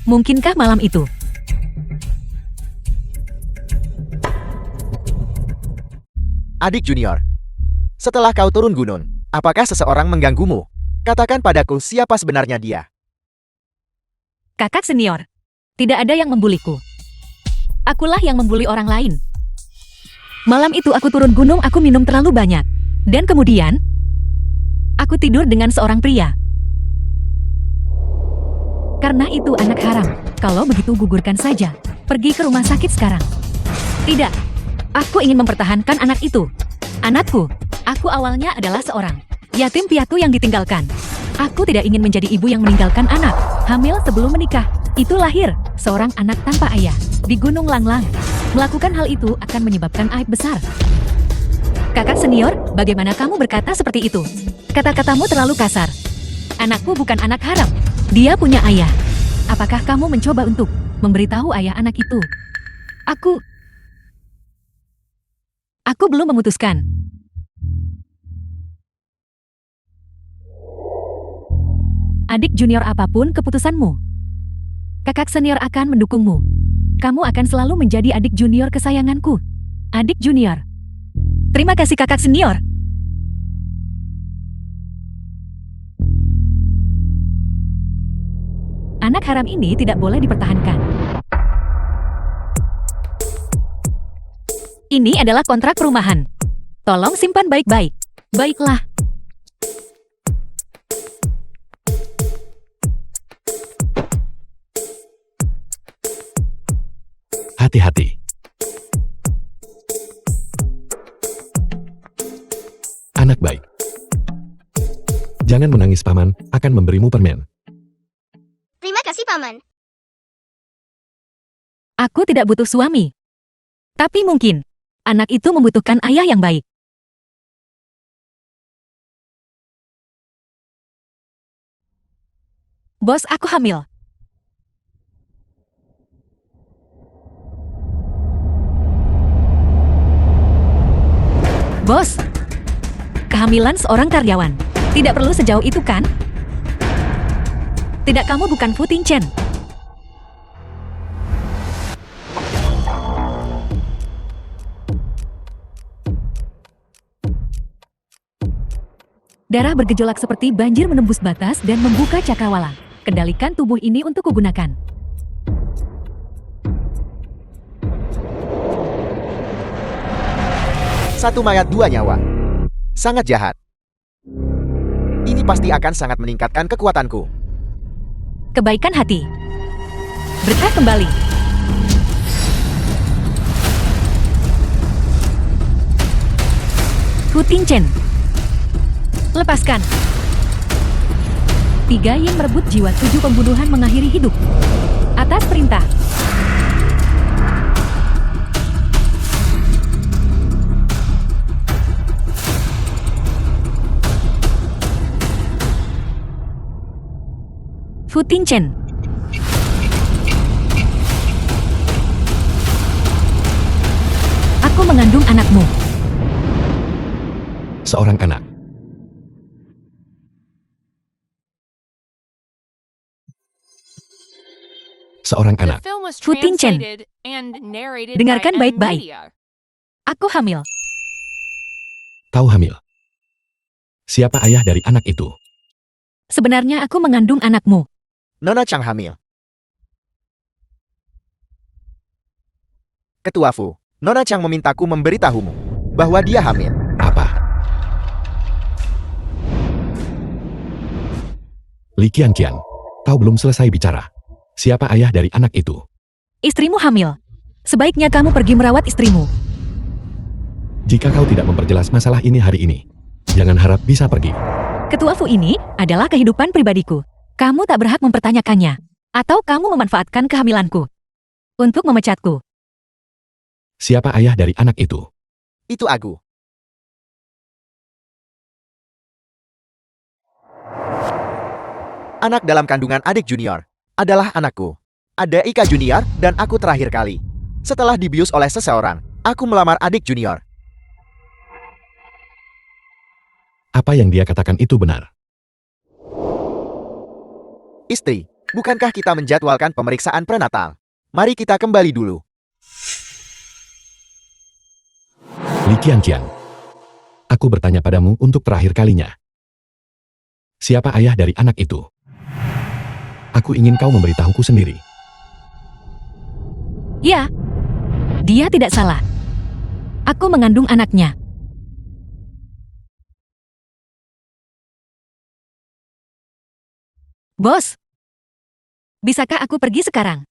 Mungkinkah malam itu? Adik junior, setelah kau turun gunung, apakah seseorang mengganggumu? Katakan padaku siapa sebenarnya dia. Kakak senior, tidak ada yang membuliku. Akulah yang membuli orang lain. Malam itu aku turun gunung, aku minum terlalu banyak. Dan kemudian, aku tidur dengan seorang pria. Karena itu anak haram. Kalau begitu gugurkan saja. Pergi ke rumah sakit sekarang. Tidak. Aku ingin mempertahankan anak itu. Anakku. Aku awalnya adalah seorang yatim piatu yang ditinggalkan. Aku tidak ingin menjadi ibu yang meninggalkan anak. Hamil sebelum menikah. Itu lahir seorang anak tanpa ayah di Gunung Langlang. Melakukan hal itu akan menyebabkan aib besar. Kakak senior, bagaimana kamu berkata seperti itu? Kata-katamu terlalu kasar. Anakku bukan anak haram. Dia punya ayah. Apakah kamu mencoba untuk memberitahu ayah anak itu? Aku belum memutuskan. Adik junior, apapun keputusanmu, kakak senior akan mendukungmu. Kamu akan selalu menjadi adik junior kesayanganku. Adik junior. Terima kasih kakak senior. Anak haram ini tidak boleh dipertahankan. Ini adalah kontrak perumahan. Tolong simpan baik-baik. Baiklah. Hati-hati. Anak baik. Jangan menangis, paman akan memberimu permen. Terima kasih, Paman. Aku tidak butuh suami. Tapi mungkin anak itu membutuhkan ayah yang baik. Bos, aku hamil. Bos, kehamilan seorang karyawan. Tidak perlu sejauh itu kan? Tidak, kamu bukan Fu Tingchen. Darah bergejolak seperti banjir menembus batas dan membuka cakrawala. Kendalikan tubuh ini untuk kugunakan. Satu mayat dua nyawa. Sangat jahat. Ini pasti akan sangat meningkatkan kekuatanku. Kebaikan hati. Berkah kembali. Fu Tingchen. Lepaskan. 3 Yin merebut jiwa, 7 pembunuhan mengakhiri hidup. Atas perintah. Fu Tingchen. Aku mengandung anakmu. Seorang anak. Seorang The anak. film was Fu Tingchen. translated and narrated Dengarkan by baik-baik. M-Media. Aku hamil. Kau hamil. Siapa ayah dari anak itu? Sebenarnya aku mengandung anakmu. Nona Chang hamil. Ketua Fu, Nona Chang memintaku memberitahumu bahwa dia hamil. Apa? Li Qianqian, kau belum selesai bicara. Siapa ayah dari anak itu? Istrimu hamil. Sebaiknya kamu pergi merawat istrimu. Jika kau tidak memperjelas masalah ini hari ini, jangan harap bisa pergi. Ketua Fu ini adalah kehidupan pribadiku. Kamu tak berhak mempertanyakannya. Atau kamu memanfaatkan kehamilanku untuk memecatku. Siapa ayah dari anak itu? Itu aku. Anak dalam kandungan adik junior adalah anakku. Ada Ika junior dan aku terakhir kali. Setelah dibius oleh seseorang, aku melamar adik junior. Apa yang dia katakan itu benar? Istri, bukankah kita menjadwalkan pemeriksaan prenatal? Mari kita kembali dulu. Li Qianqian, aku bertanya padamu untuk terakhir kalinya. Siapa ayah dari anak itu? Aku ingin kau memberitahuku sendiri. Ya, dia tidak salah. Aku mengandung anaknya. Bos, bisakah aku pergi sekarang?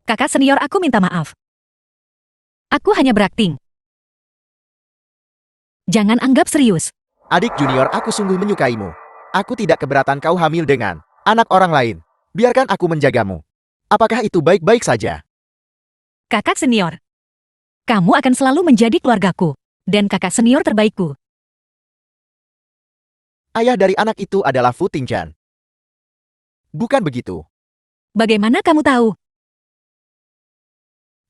Kakak senior, aku minta maaf. Aku hanya berakting. Jangan anggap serius. Adik junior, aku sungguh menyukaimu. Aku tidak keberatan kau hamil dengan anak orang lain. Biarkan aku menjagamu. Apakah itu baik-baik saja? Kakak senior, kamu akan selalu menjadi keluargaku dan kakak senior terbaikku. Ayah dari anak itu adalah Fu Tingchen. Bukan begitu, Bagaimana kamu tahu?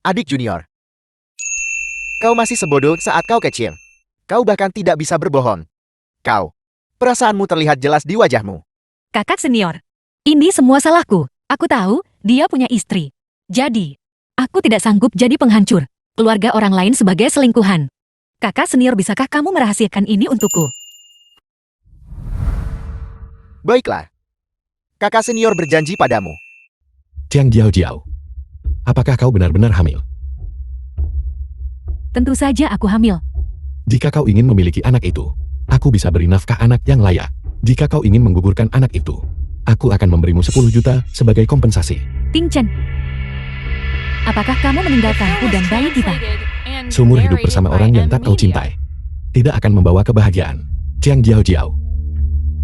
adik junior. Kau masih sebodoh saat kau kecil. Kau bahkan tidak bisa berbohong. Perasaanmu terlihat jelas di wajahmu. Kakak senior, ini semua salahku. Aku tahu dia punya istri. Jadi, aku tidak sanggup jadi penghancur keluarga orang lain sebagai selingkuhan. Kakak senior, bisakah kamu merahasiakan ini untukku? Baiklah. Kakak senior berjanji padamu. Tiang Jiao Jiao, apakah kau benar-benar hamil? Tentu saja aku hamil. Jika kau ingin memiliki anak itu, aku bisa beri nafkah anak yang layak. Jika kau ingin menggugurkan anak itu, aku akan memberimu 10 juta sebagai kompensasi. Tingchen, apakah kamu meninggalkanku dan bayi kita? Seumur hidup bersama orang yang tak kau cintai tidak akan membawa kebahagiaan. Tiang Jiao Jiao,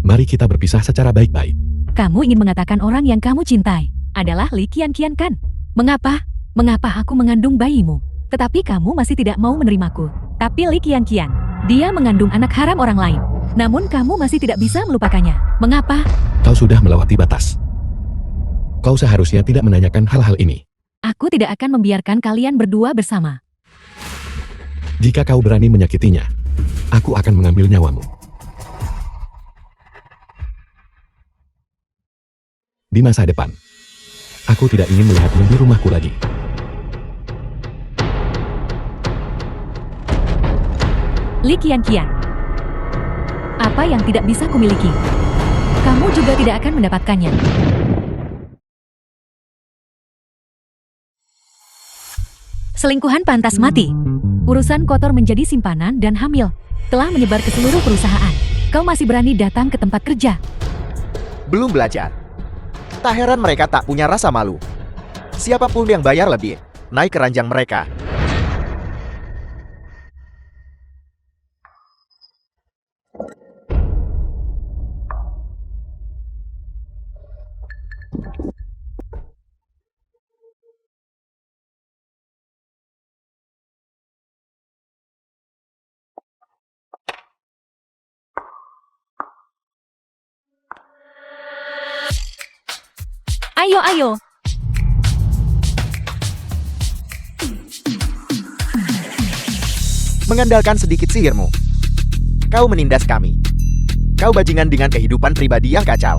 mari kita berpisah secara baik-baik. Kamu ingin mengatakan orang yang kamu cintai adalah Li Qianqian, kan? Mengapa? Mengapa aku mengandung bayimu? Tetapi kamu masih tidak mau menerimaku. Tapi Li Qianqian, Dia mengandung anak haram orang lain. Namun kamu masih tidak bisa melupakannya. Mengapa? Kau sudah melewati batas. Kau seharusnya tidak menanyakan hal-hal ini. Aku tidak akan membiarkan kalian berdua bersama. Jika kau berani menyakitinya, aku akan mengambil nyawamu. Di masa depan, aku tidak ingin melihatmu di rumahku lagi. Li Qianqian. Apa yang tidak bisa kumiliki, kamu juga tidak akan mendapatkannya. Selingkuhan pantas mati. Urusan kotor menjadi simpanan dan hamil telah menyebar ke seluruh perusahaan. Kau masih berani datang ke tempat kerja. Belum belajar. Tak heran mereka tak punya rasa malu. Siapapun yang bayar lebih, naik ke ranjang mereka. Ayo, ayo. Mengandalkan sedikit sihirmu, kau menindas kami. Kau bajingan dengan kehidupan pribadi yang kacau.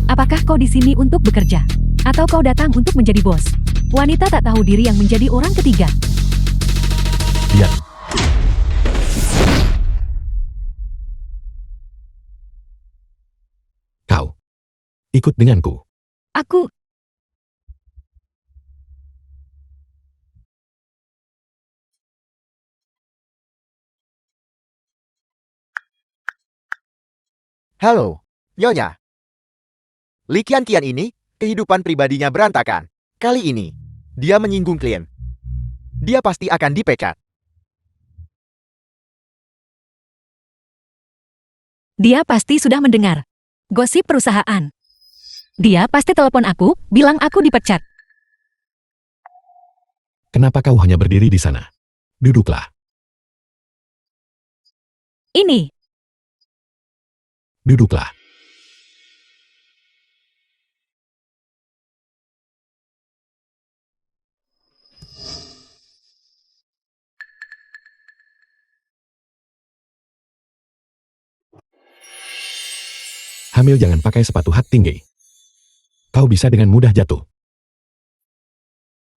Apakah kau di sini untuk bekerja? Atau kau datang untuk menjadi bos? Wanita tak tahu diri yang menjadi orang ketiga. Diam. Kau ikut denganku. Aku... Halo, Nyonya. Li Qianqian ini, kehidupan pribadinya berantakan. Kali ini, dia menyinggung klien. Dia pasti akan dipecat. Dia pasti sudah mendengar gosip perusahaan. Dia pasti telepon aku, bilang aku dipecat. Kenapa kau hanya berdiri di sana? Duduklah. Ini, Duduklah. Hamil jangan pakai sepatu hat tinggi. Kau bisa dengan mudah jatuh.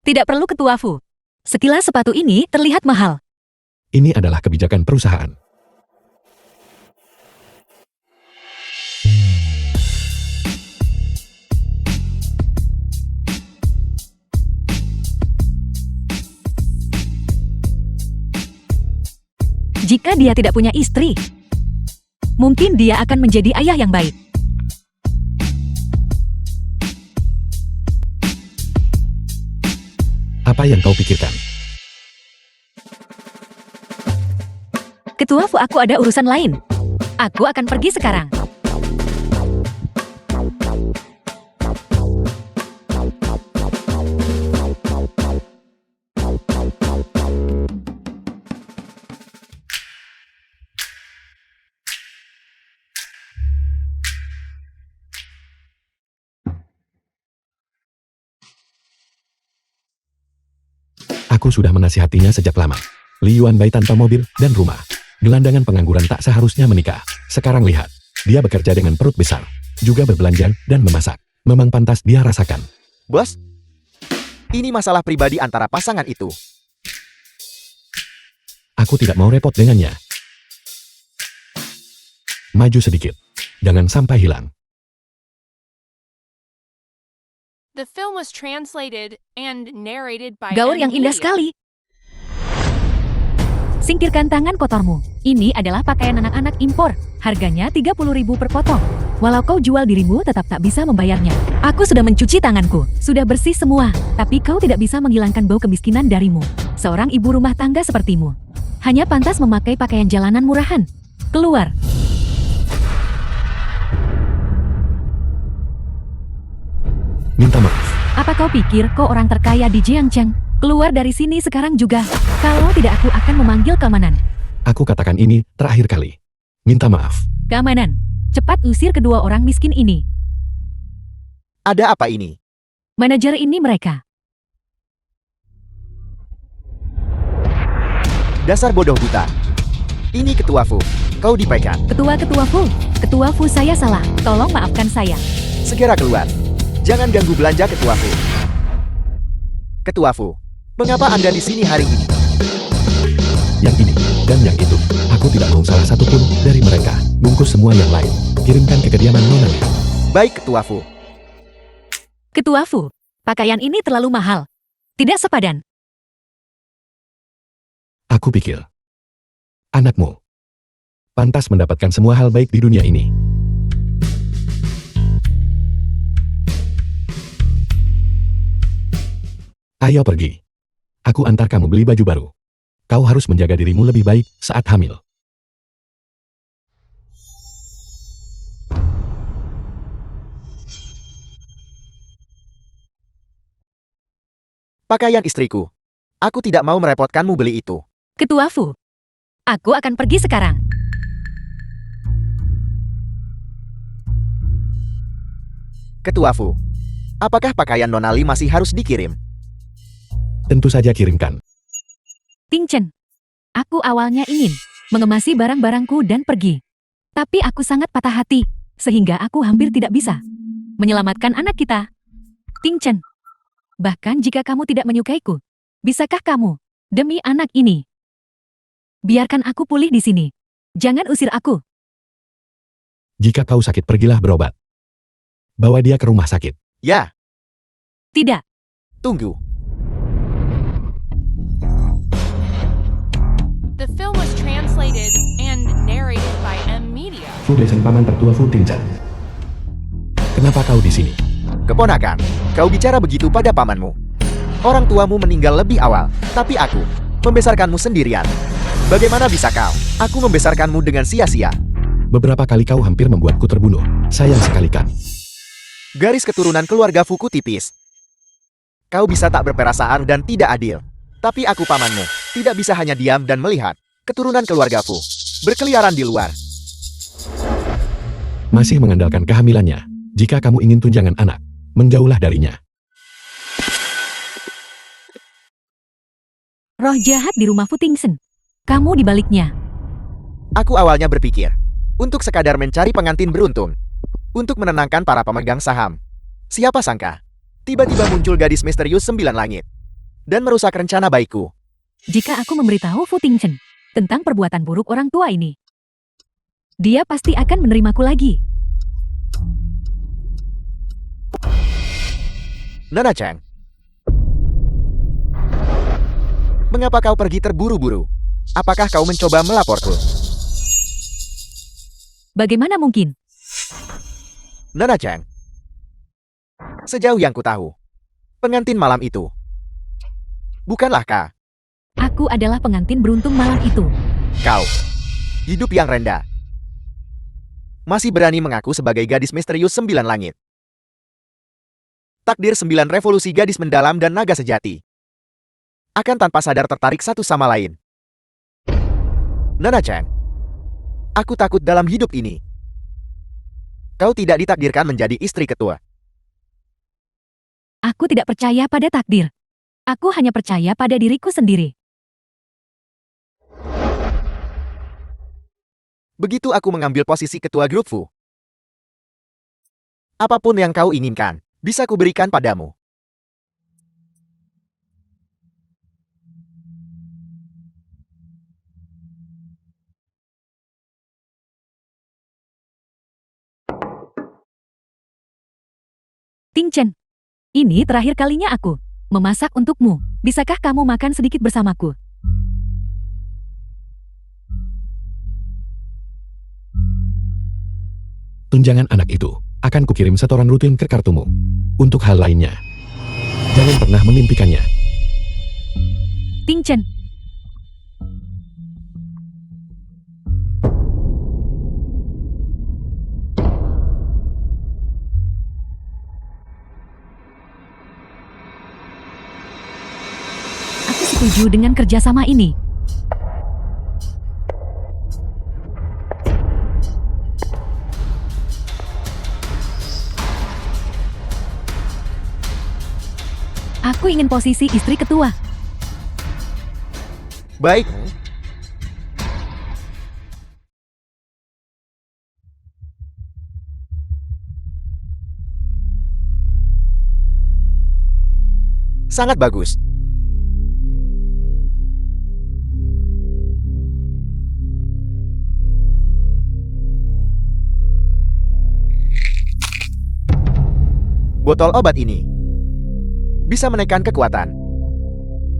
tidak perlu ketua Fu. Sekilas sepatu ini terlihat mahal. Ini adalah kebijakan perusahaan. Jika dia tidak punya istri, mungkin dia akan menjadi ayah yang baik. Apa yang kau pikirkan? Ketua Fu, aku ada urusan lain. Aku akan pergi sekarang. Aku sudah menasihatinya sejak lama. Li Yuanbai tanpa mobil dan rumah. Gelandangan pengangguran tak seharusnya menikah. Sekarang lihat, dia bekerja dengan perut besar. Juga berbelanja dan memasak. Memang pantas dia rasakan. Bos, ini masalah pribadi antara pasangan itu. Aku tidak mau repot dengannya. Maju sedikit. Jangan sampai hilang. The film was translated and narrated by Gaun M. yang indah Media. sekali. Singkirkan tangan kotormu. Ini adalah pakaian anak-anak impor. Harganya 30.000 per potong. Walau kau jual dirimu, tetap tak bisa membayarnya. Aku sudah mencuci tanganku. Sudah bersih semua. Tapi kau tidak bisa menghilangkan bau kemiskinan darimu. Seorang ibu rumah tangga sepertimu hanya pantas memakai pakaian jalanan murahan. Keluar. Minta maaf. Apa kau pikir kau orang terkaya di Jiangcheng? Keluar dari sini sekarang juga. Kalau tidak, aku akan memanggil keamanan. Aku katakan ini terakhir kali. Minta maaf. Keamanan, cepat usir kedua orang miskin ini. Ada apa ini? Manajer ini mereka. Dasar bodoh buta. Ini Ketua Fu. Kau dipecat. Ketua Fu saya salah. Tolong maafkan saya. Segera keluar. Jangan ganggu belanja Ketua Fu. Ketua Fu, mengapa Anda di sini hari ini? Yang ini dan yang itu. Aku tidak mau salah satu pun dari mereka. Bungkus semua yang lain. Kirimkan ke kediaman Nona Lea. Baik, Ketua Fu. Ketua Fu, pakaian ini terlalu mahal. Tidak sepadan. Aku pikir anakmu pantas mendapatkan semua hal baik di dunia ini. Ayo pergi. Aku antar kamu beli baju baru. Kau harus menjaga dirimu lebih baik saat hamil. Pakaian istriku. Aku tidak mau merepotkanmu beli itu. Ketua Fu, aku akan pergi sekarang. Ketua Fu, apakah pakaian Nonali masih harus dikirim? Tentu saja kirimkan. Ting Chen, aku awalnya ingin mengemasi barang-barangku dan pergi. Tapi aku sangat patah hati, sehingga aku hampir tidak bisa menyelamatkan anak kita. Ting Chen, bahkan jika kamu tidak menyukaiku, bisakah kamu, demi anak ini, biarkan aku pulih di sini. Jangan usir aku. Jika kau sakit, pergilah berobat. Bawa dia ke rumah sakit. Ya, Tidak, tunggu. The film was translated and narrated by M Media. Fu Desen paman tertua Fu Tingzhen. Kenapa kau di sini? Keponakan, kau bicara begitu pada pamanmu. Orang tuamu meninggal lebih awal, tapi aku membesarkanmu sendirian. Bagaimana bisa kau? Aku membesarkanmu dengan sia-sia. Beberapa kali kau hampir membuatku terbunuh. Sayang sekali kan. Garis keturunan keluarga Fuku tipis. Kau bisa tak berperasaan dan tidak adil. Tapi aku pamanmu, tidak bisa hanya diam dan melihat keturunan keluarga Fu berkeliaran di luar. Masih mengandalkan kehamilannya. Jika kamu ingin tunjangan anak, menjauhlah darinya. roh jahat di rumah Fu Tingzhen. Kamu di baliknya. Aku awalnya berpikir untuk sekadar mencari pengantin beruntung, untuk menenangkan para pemegang saham. Siapa sangka, tiba-tiba muncul gadis misterius 9 langit dan merusak rencana baikku. Jika aku memberitahu Fu Tingzhen tentang perbuatan buruk orang tua ini, dia pasti akan menerimaku lagi. Nona Cheng, mengapa kau pergi terburu-buru? Apakah kau mencoba melaporku? Bagaimana mungkin? Nona Cheng, sejauh yang kutahu, pengantin malam itu bukanlah kau. Aku adalah pengantin beruntung malam itu. Kau, hidup yang rendah, masih berani mengaku sebagai gadis misterius 9 langit. Takdir 9 revolusi gadis mendalam dan naga sejati akan tanpa sadar tertarik satu sama lain. Nona Cheng, aku takut dalam hidup ini kau tidak ditakdirkan menjadi istri ketua. Aku tidak percaya pada takdir. Aku hanya percaya pada diriku sendiri. Begitu aku mengambil posisi ketua grup Fu, apapun yang kau inginkan, bisa kuberikan padamu. Tingzhen, ini terakhir kalinya aku memasak untukmu. Bisakah kamu makan sedikit bersamaku? Tunjangan anak itu akan kukirim setoran rutin ke kartumu. Untuk hal lainnya, jangan pernah memimpikannya. Tingzhen, aku setuju dengan kerjasama ini. Aku ingin posisi istri ketua. Baik. Sangat bagus. Botol obat ini bisa menekan kekuatan.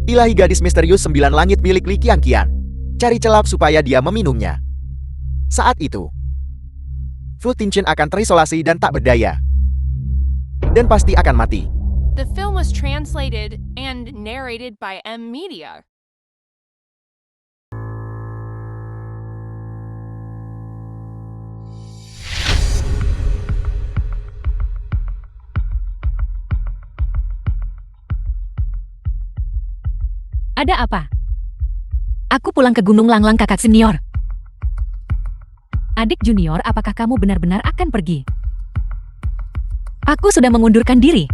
Ilahi gadis misterius 9 langit milik Li Qianqian. Cari celah supaya dia meminumnya. Saat itu, Fu Tingchen akan terisolasi dan tak berdaya. Dan pasti akan mati. The film was translated and narrated by M Media. Ada apa? Aku pulang ke Gunung Langlang kakak senior. Adik junior, apakah kamu benar-benar akan pergi? Aku sudah mengundurkan diri.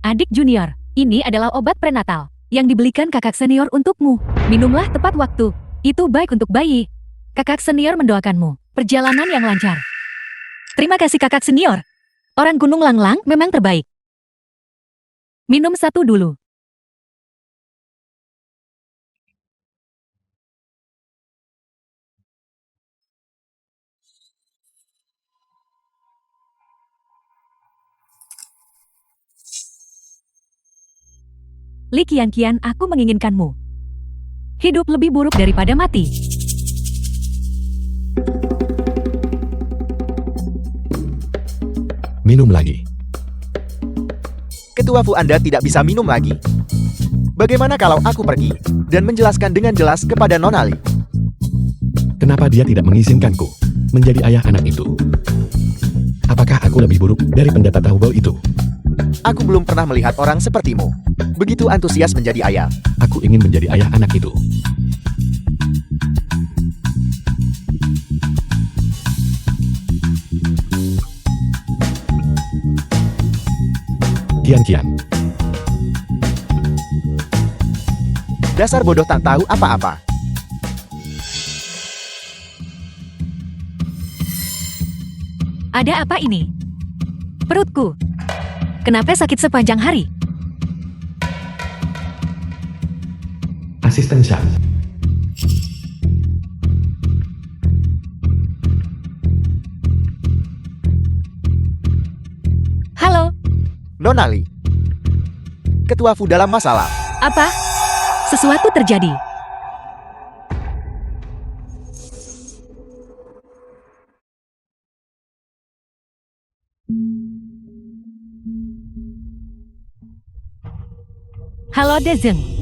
Adik junior, ini adalah obat prenatal yang dibelikan kakak senior untukmu. Minumlah tepat waktu. Itu baik untuk bayi. Kakak senior mendoakanmu perjalanan yang lancar. Terima kasih kakak senior. Orang Gunung Langlang memang terbaik. Minum satu dulu. Li Qianqian, aku menginginkanmu hidup lebih buruk daripada mati. Minum lagi. Ketua Fu, Anda tidak bisa minum lagi. Bagaimana kalau aku pergi dan menjelaskan dengan jelas kepada Nona Li? Kenapa dia tidak mengizinkanku menjadi ayah anak itu? Apakah aku lebih buruk dari pendeta tahu bau itu? Aku belum pernah melihat orang sepertimu begitu antusias menjadi ayah. Aku ingin menjadi ayah anak itu. Qianqian, Dasar bodoh tak tahu apa-apa. Ada apa ini? Perutku. Kenapa sakit sepanjang hari? asisten Shan. Halo, Nona Li. Ketua Fu dalam masalah. apa? Sesuatu terjadi. Halo Dezeng.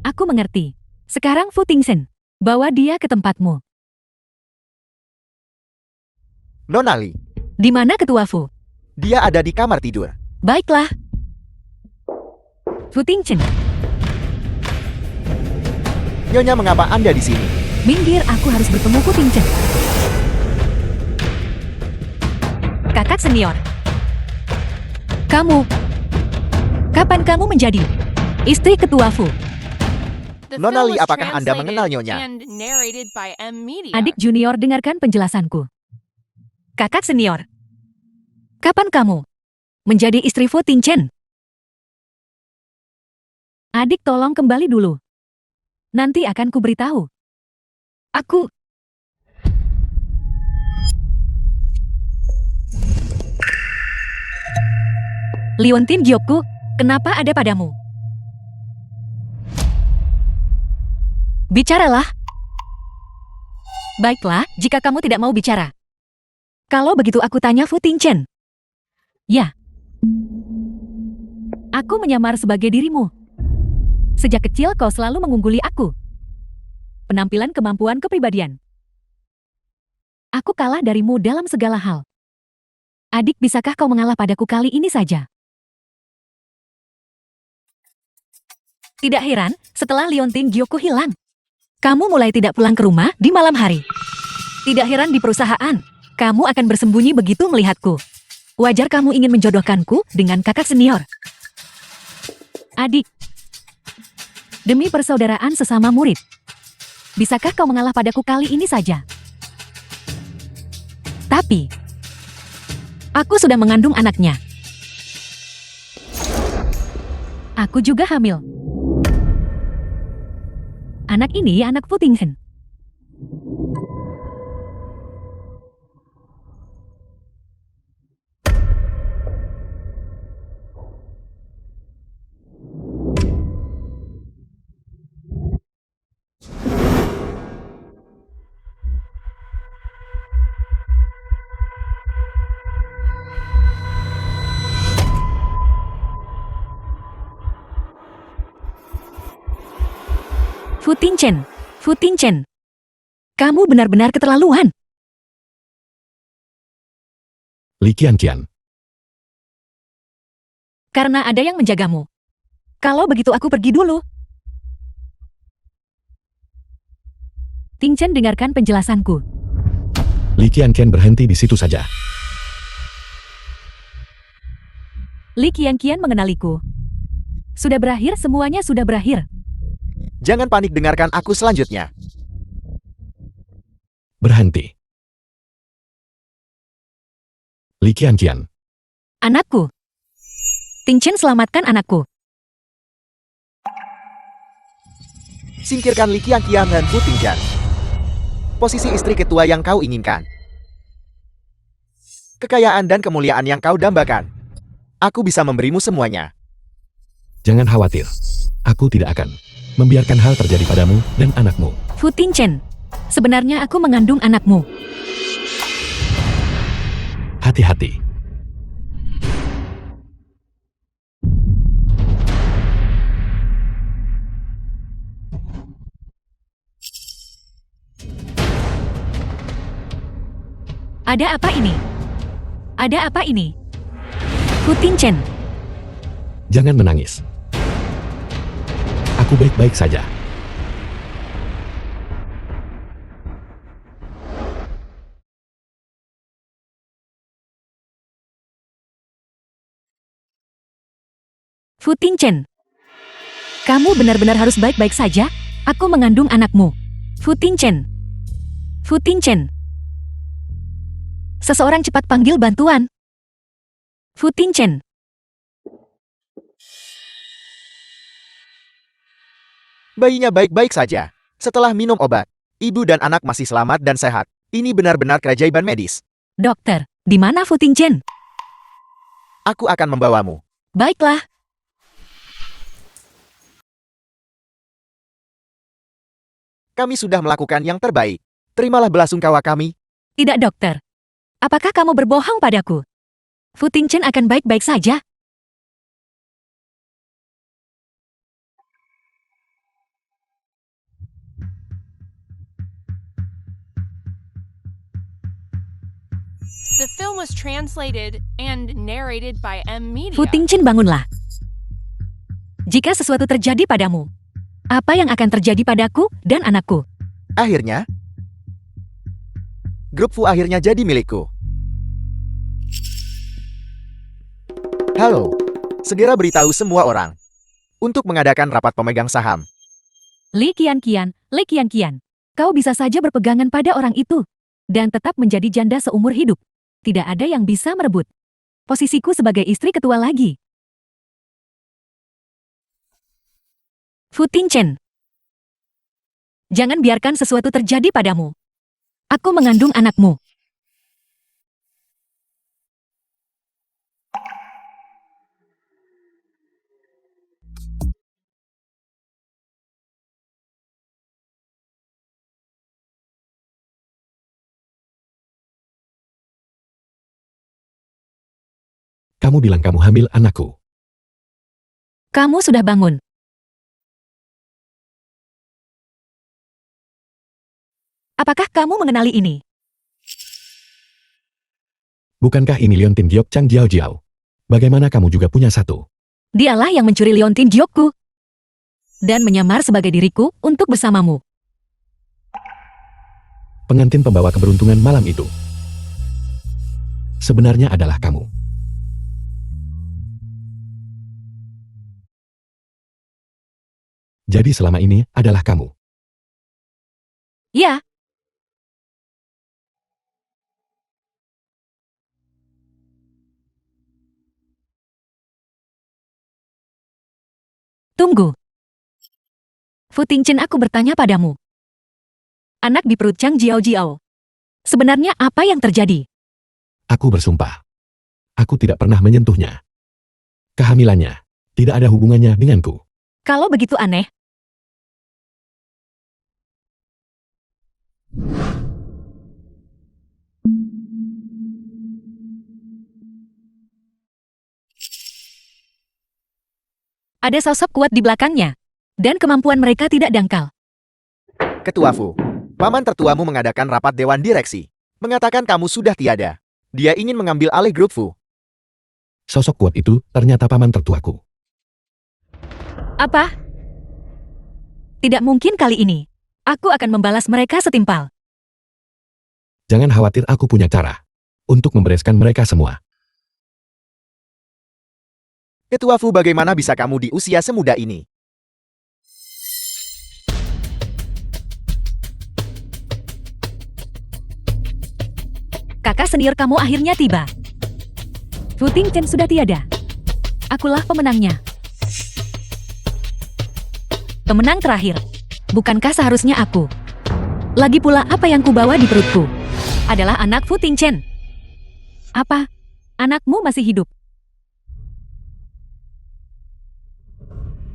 Aku mengerti. Sekarang Fu Tingchen, bawa dia ke tempatmu. Nona Li, Di mana Ketua Fu? dia ada di kamar tidur. Baiklah. Fu Tingchen, Nyonya, mengapa Anda di sini? minggir, aku harus bertemu Fu Tingchen. Kakak senior. Kapan kamu menjadi istri Ketua Fu? The Nona film Li, was apakah Anda translated mengenal Nyonya? and narrated by M Media. Adik junior, dengarkan penjelasanku. Kakak senior. Kapan kamu menjadi istri Fu Tingchen? Adik, tolong kembali dulu. Nanti akan kuberitahu. Aku... Liontin Gyokku, kenapa ada padamu? Bicaralah. Baiklah, jika kamu tidak mau bicara. Kalau begitu aku tanya Fu Tingchen. Ya. Aku menyamar sebagai dirimu. Sejak kecil kau selalu mengungguli aku. Penampilan, kemampuan, kepribadian. Aku kalah darimu dalam segala hal. Adik, bisakah kau mengalah padaku kali ini saja? Tidak heran, setelah Liontin Gyokku hilang. Kamu mulai tidak pulang ke rumah di malam hari. Tidak heran di perusahaan, kamu akan bersembunyi begitu melihatku. Wajar kamu ingin menjodohkanku dengan kakak senior. Adik, demi persaudaraan sesama murid, bisakah kau mengalah padaku kali ini saja? Tapi, aku sudah mengandung anaknya. Aku juga hamil. Anak ini anak Fu Tingchen. Fu Tingchen, kamu benar-benar keterlaluan. Li Qianqian, Karena ada yang menjagamu. Kalau begitu aku pergi dulu. Tingchen, dengarkan penjelasanku. Li Qianqian berhenti di situ saja. Li Qianqian mengenaliku. Sudah berakhir, semuanya sudah berakhir. Jangan panik, dengarkan aku selanjutnya. Berhenti. Li Qianqian, Anakku. Tingchen, selamatkan anakku. Singkirkan Li Qianqian dan Fu Tingchen. Posisi istri ketua yang kau inginkan. Kekayaan dan kemuliaan yang kau dambakan. Aku bisa memberimu semuanya. jangan khawatir. Aku tidak akan membiarkan hal terjadi padamu dan anakmu. Fu Tingchen, sebenarnya aku mengandung anakmu. Hati-hati. Ada apa ini? Ada apa ini? Fu Tingchen, Jangan menangis. Aku baik-baik saja. Fu Tingchen. Kamu benar-benar harus baik-baik saja? Aku mengandung anakmu. Fu Tingchen. Fu Tingchen. Seseorang cepat panggil bantuan. Fu Tingchen. Bayinya baik-baik saja. Setelah minum obat, ibu dan anak masih selamat dan sehat. Ini benar-benar keajaiban medis. Dokter, di mana Fu Tingchen? Aku akan membawamu. Baiklah. Kami sudah melakukan yang terbaik. Terimalah belasungkawa kami. Tidak, dokter. Apakah kamu berbohong padaku? Fu Tingchen akan baik-baik saja. The film was translated and narrated by M Media. Fu Tingchen, bangunlah. Jika sesuatu terjadi padamu, apa yang akan terjadi padaku dan anakku? Akhirnya, grup Fu akhirnya jadi milikku. Halo, segera beritahu semua orang untuk mengadakan rapat pemegang saham. Li Qianqian, kau bisa saja berpegangan pada orang itu dan tetap menjadi janda seumur hidup. Tidak ada yang bisa merebut posisiku sebagai istri ketua lagi. Fu Tingchen, jangan biarkan sesuatu terjadi padamu. Aku mengandung anakmu. Kamu bilang kamu hamil anakku. Kamu sudah bangun. Apakah kamu mengenali ini? Bukankah ini Leontin Giok Chang Jiao Jiao? Bagaimana kamu juga punya satu? Dialah yang mencuri Leontin Giokku dan menyamar sebagai diriku untuk bersamamu. pengantin pembawa keberuntungan malam itu sebenarnya adalah kamu. Jadi selama ini adalah kamu. Ya. Tunggu. Fu Tingchen, aku bertanya padamu. Anak di perut Chang Jiao Jiao. Sebenarnya apa yang terjadi? Aku bersumpah. Aku tidak pernah menyentuhnya. Kehamilannya tidak ada hubungannya denganku. Kalau begitu aneh. Ada sosok kuat di belakangnya, dan kemampuan mereka tidak dangkal. Ketua Fu, paman tertuamu mengadakan rapat dewan direksi. Mengatakan kamu sudah tiada. Dia ingin mengambil alih grup Fu. Sosok kuat itu ternyata paman tertuaku. Apa? Tidak mungkin kali ini. Aku akan membalas mereka setimpal. Jangan khawatir, aku punya cara untuk membereskan mereka semua. Ketua Fu, bagaimana bisa kamu di usia semuda ini? Kakak senior kamu akhirnya tiba. Fu Tingchen sudah tiada. Akulah pemenangnya. Pemenang terakhir. Bukankah seharusnya aku? Lagi pula apa yang kubawa di perutku adalah anak Fu Tingchen. Apa? Anakmu masih hidup?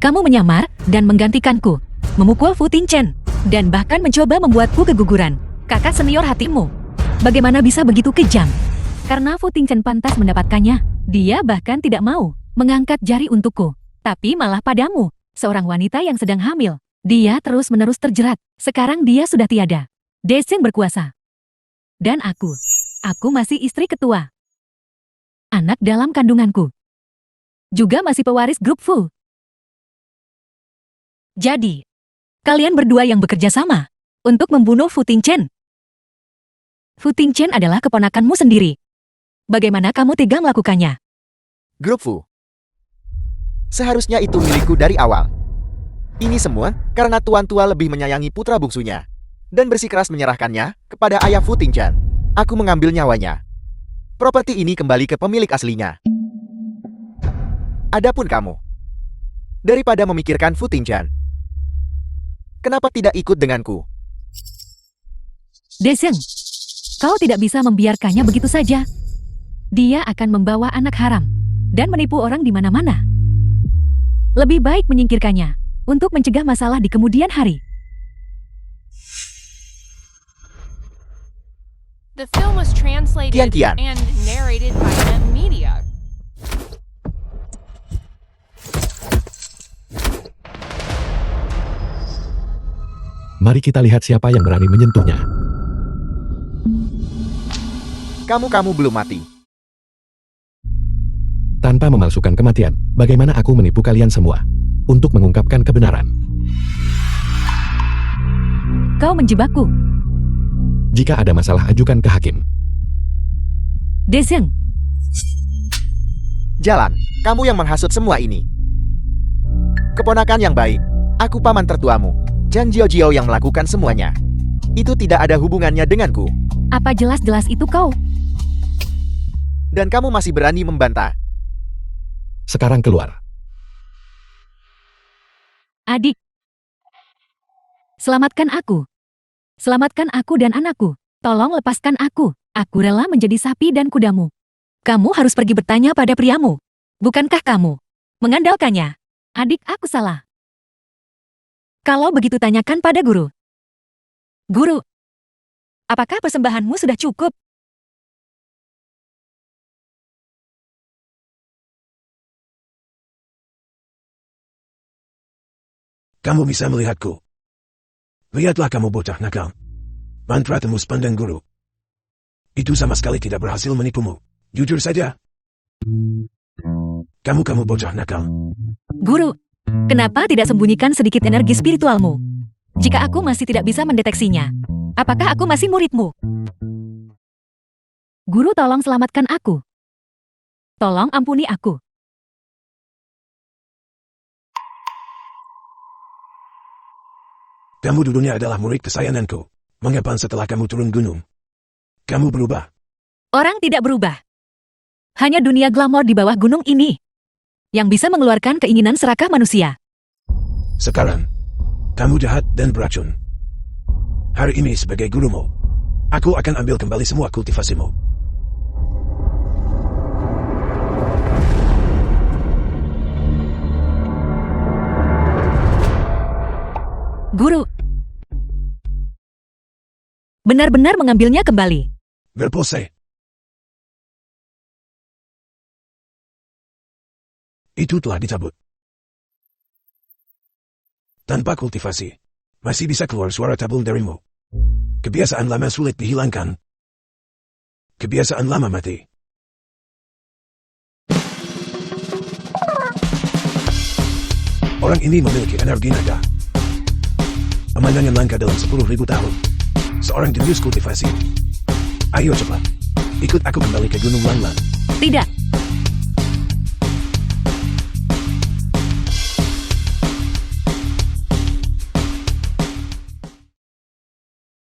Kamu menyamar dan menggantikanku, memukul Fu Tingchen, dan bahkan mencoba membuatku keguguran. Kakak senior hatimu, bagaimana bisa begitu kejam? Karena Fu Tingchen pantas mendapatkannya, dia bahkan tidak mau mengangkat jari untukku. Tapi malah padamu, seorang wanita yang sedang hamil. Dia terus-menerus terjerat. Sekarang dia sudah tiada. Deseng berkuasa. Dan aku masih istri ketua. Anak dalam kandunganku juga masih pewaris grup Fu. Jadi, kalian berdua yang bekerja sama untuk membunuh Fu Tingchen. Fu Tingchen adalah keponakanmu sendiri. Bagaimana kamu tega melakukannya? Grup Fu. Seharusnya itu milikku dari awal. Ini semua karena Tuan Tua lebih menyayangi putra bungsunya dan bersikeras menyerahkannya kepada ayah Fu Tingchen. Aku mengambil nyawanya. Properti ini kembali ke pemilik aslinya. Adapun kamu, daripada memikirkan Fu Tingchen, kenapa tidak ikut denganku? Deseng, kau tidak bisa membiarkannya begitu saja. Dia akan membawa anak haram dan menipu orang di mana-mana. Lebih baik menyingkirkannya untuk mencegah masalah di kemudian hari. The film was translated Kian. and narrated by M Media. Mari kita lihat siapa yang berani menyentuhnya. Kamu belum mati. Tanpa memalsukan kematian, bagaimana aku menipu kalian semua untuk mengungkapkan kebenaran? Kau menjebakku. Jika ada masalah, ajukan ke hakim. Deseng, Jalan, kamu yang menghasut semua ini. Keponakan yang baik, aku paman tertuamu, Chang Jiao Jiao yang melakukan semuanya. Itu tidak ada hubungannya denganku. apa jelas-jelas itu kau? Dan kamu masih berani membantah. Sekarang keluar. Adik, selamatkan aku. Selamatkan aku dan anakku. Tolong lepaskan aku. Aku rela menjadi sapi dan kudamu. Kamu harus pergi bertanya pada priamu. Bukankah kamu mengandalkannya? Adik, aku salah. Kalau begitu tanyakan pada guru. Guru, apakah persembahanmu sudah cukup? Kamu bisa melihatku. Lihatlah kamu bocah nakal. Mantra tembus pandang guru. Itu sama sekali tidak berhasil menipumu. Jujur saja. Kamu bocah nakal. Guru, kenapa tidak sembunyikan sedikit energi spiritualmu? Jika aku masih tidak bisa mendeteksinya, Apakah aku masih muridmu? Guru, tolong selamatkan aku. Tolong ampuni aku. Kamu dulunya adalah murid kesayanganku. Mengapa setelah kamu turun gunung, kamu berubah? Orang tidak berubah. Hanya dunia glamor di bawah gunung ini yang bisa mengeluarkan keinginan serakah manusia. Sekarang, kamu jahat dan beracun. Hari ini sebagai gurumu, aku akan ambil kembali semua kultivasimu. Guru, benar-benar mengambilnya kembali. Berpose. Itu telah dicabut. Tanpa kultivasi, masih bisa keluar suara tabung darimu. Kebiasaan lama sulit dihilangkan. Kebiasaan lama mati. Orang ini memiliki energi naga. Pemandangan langka dalam 10.000 tahun. Seorang jenius kultivasi. Ayo cepat, ikut aku kembali ke Gunung Langlang. Tidak.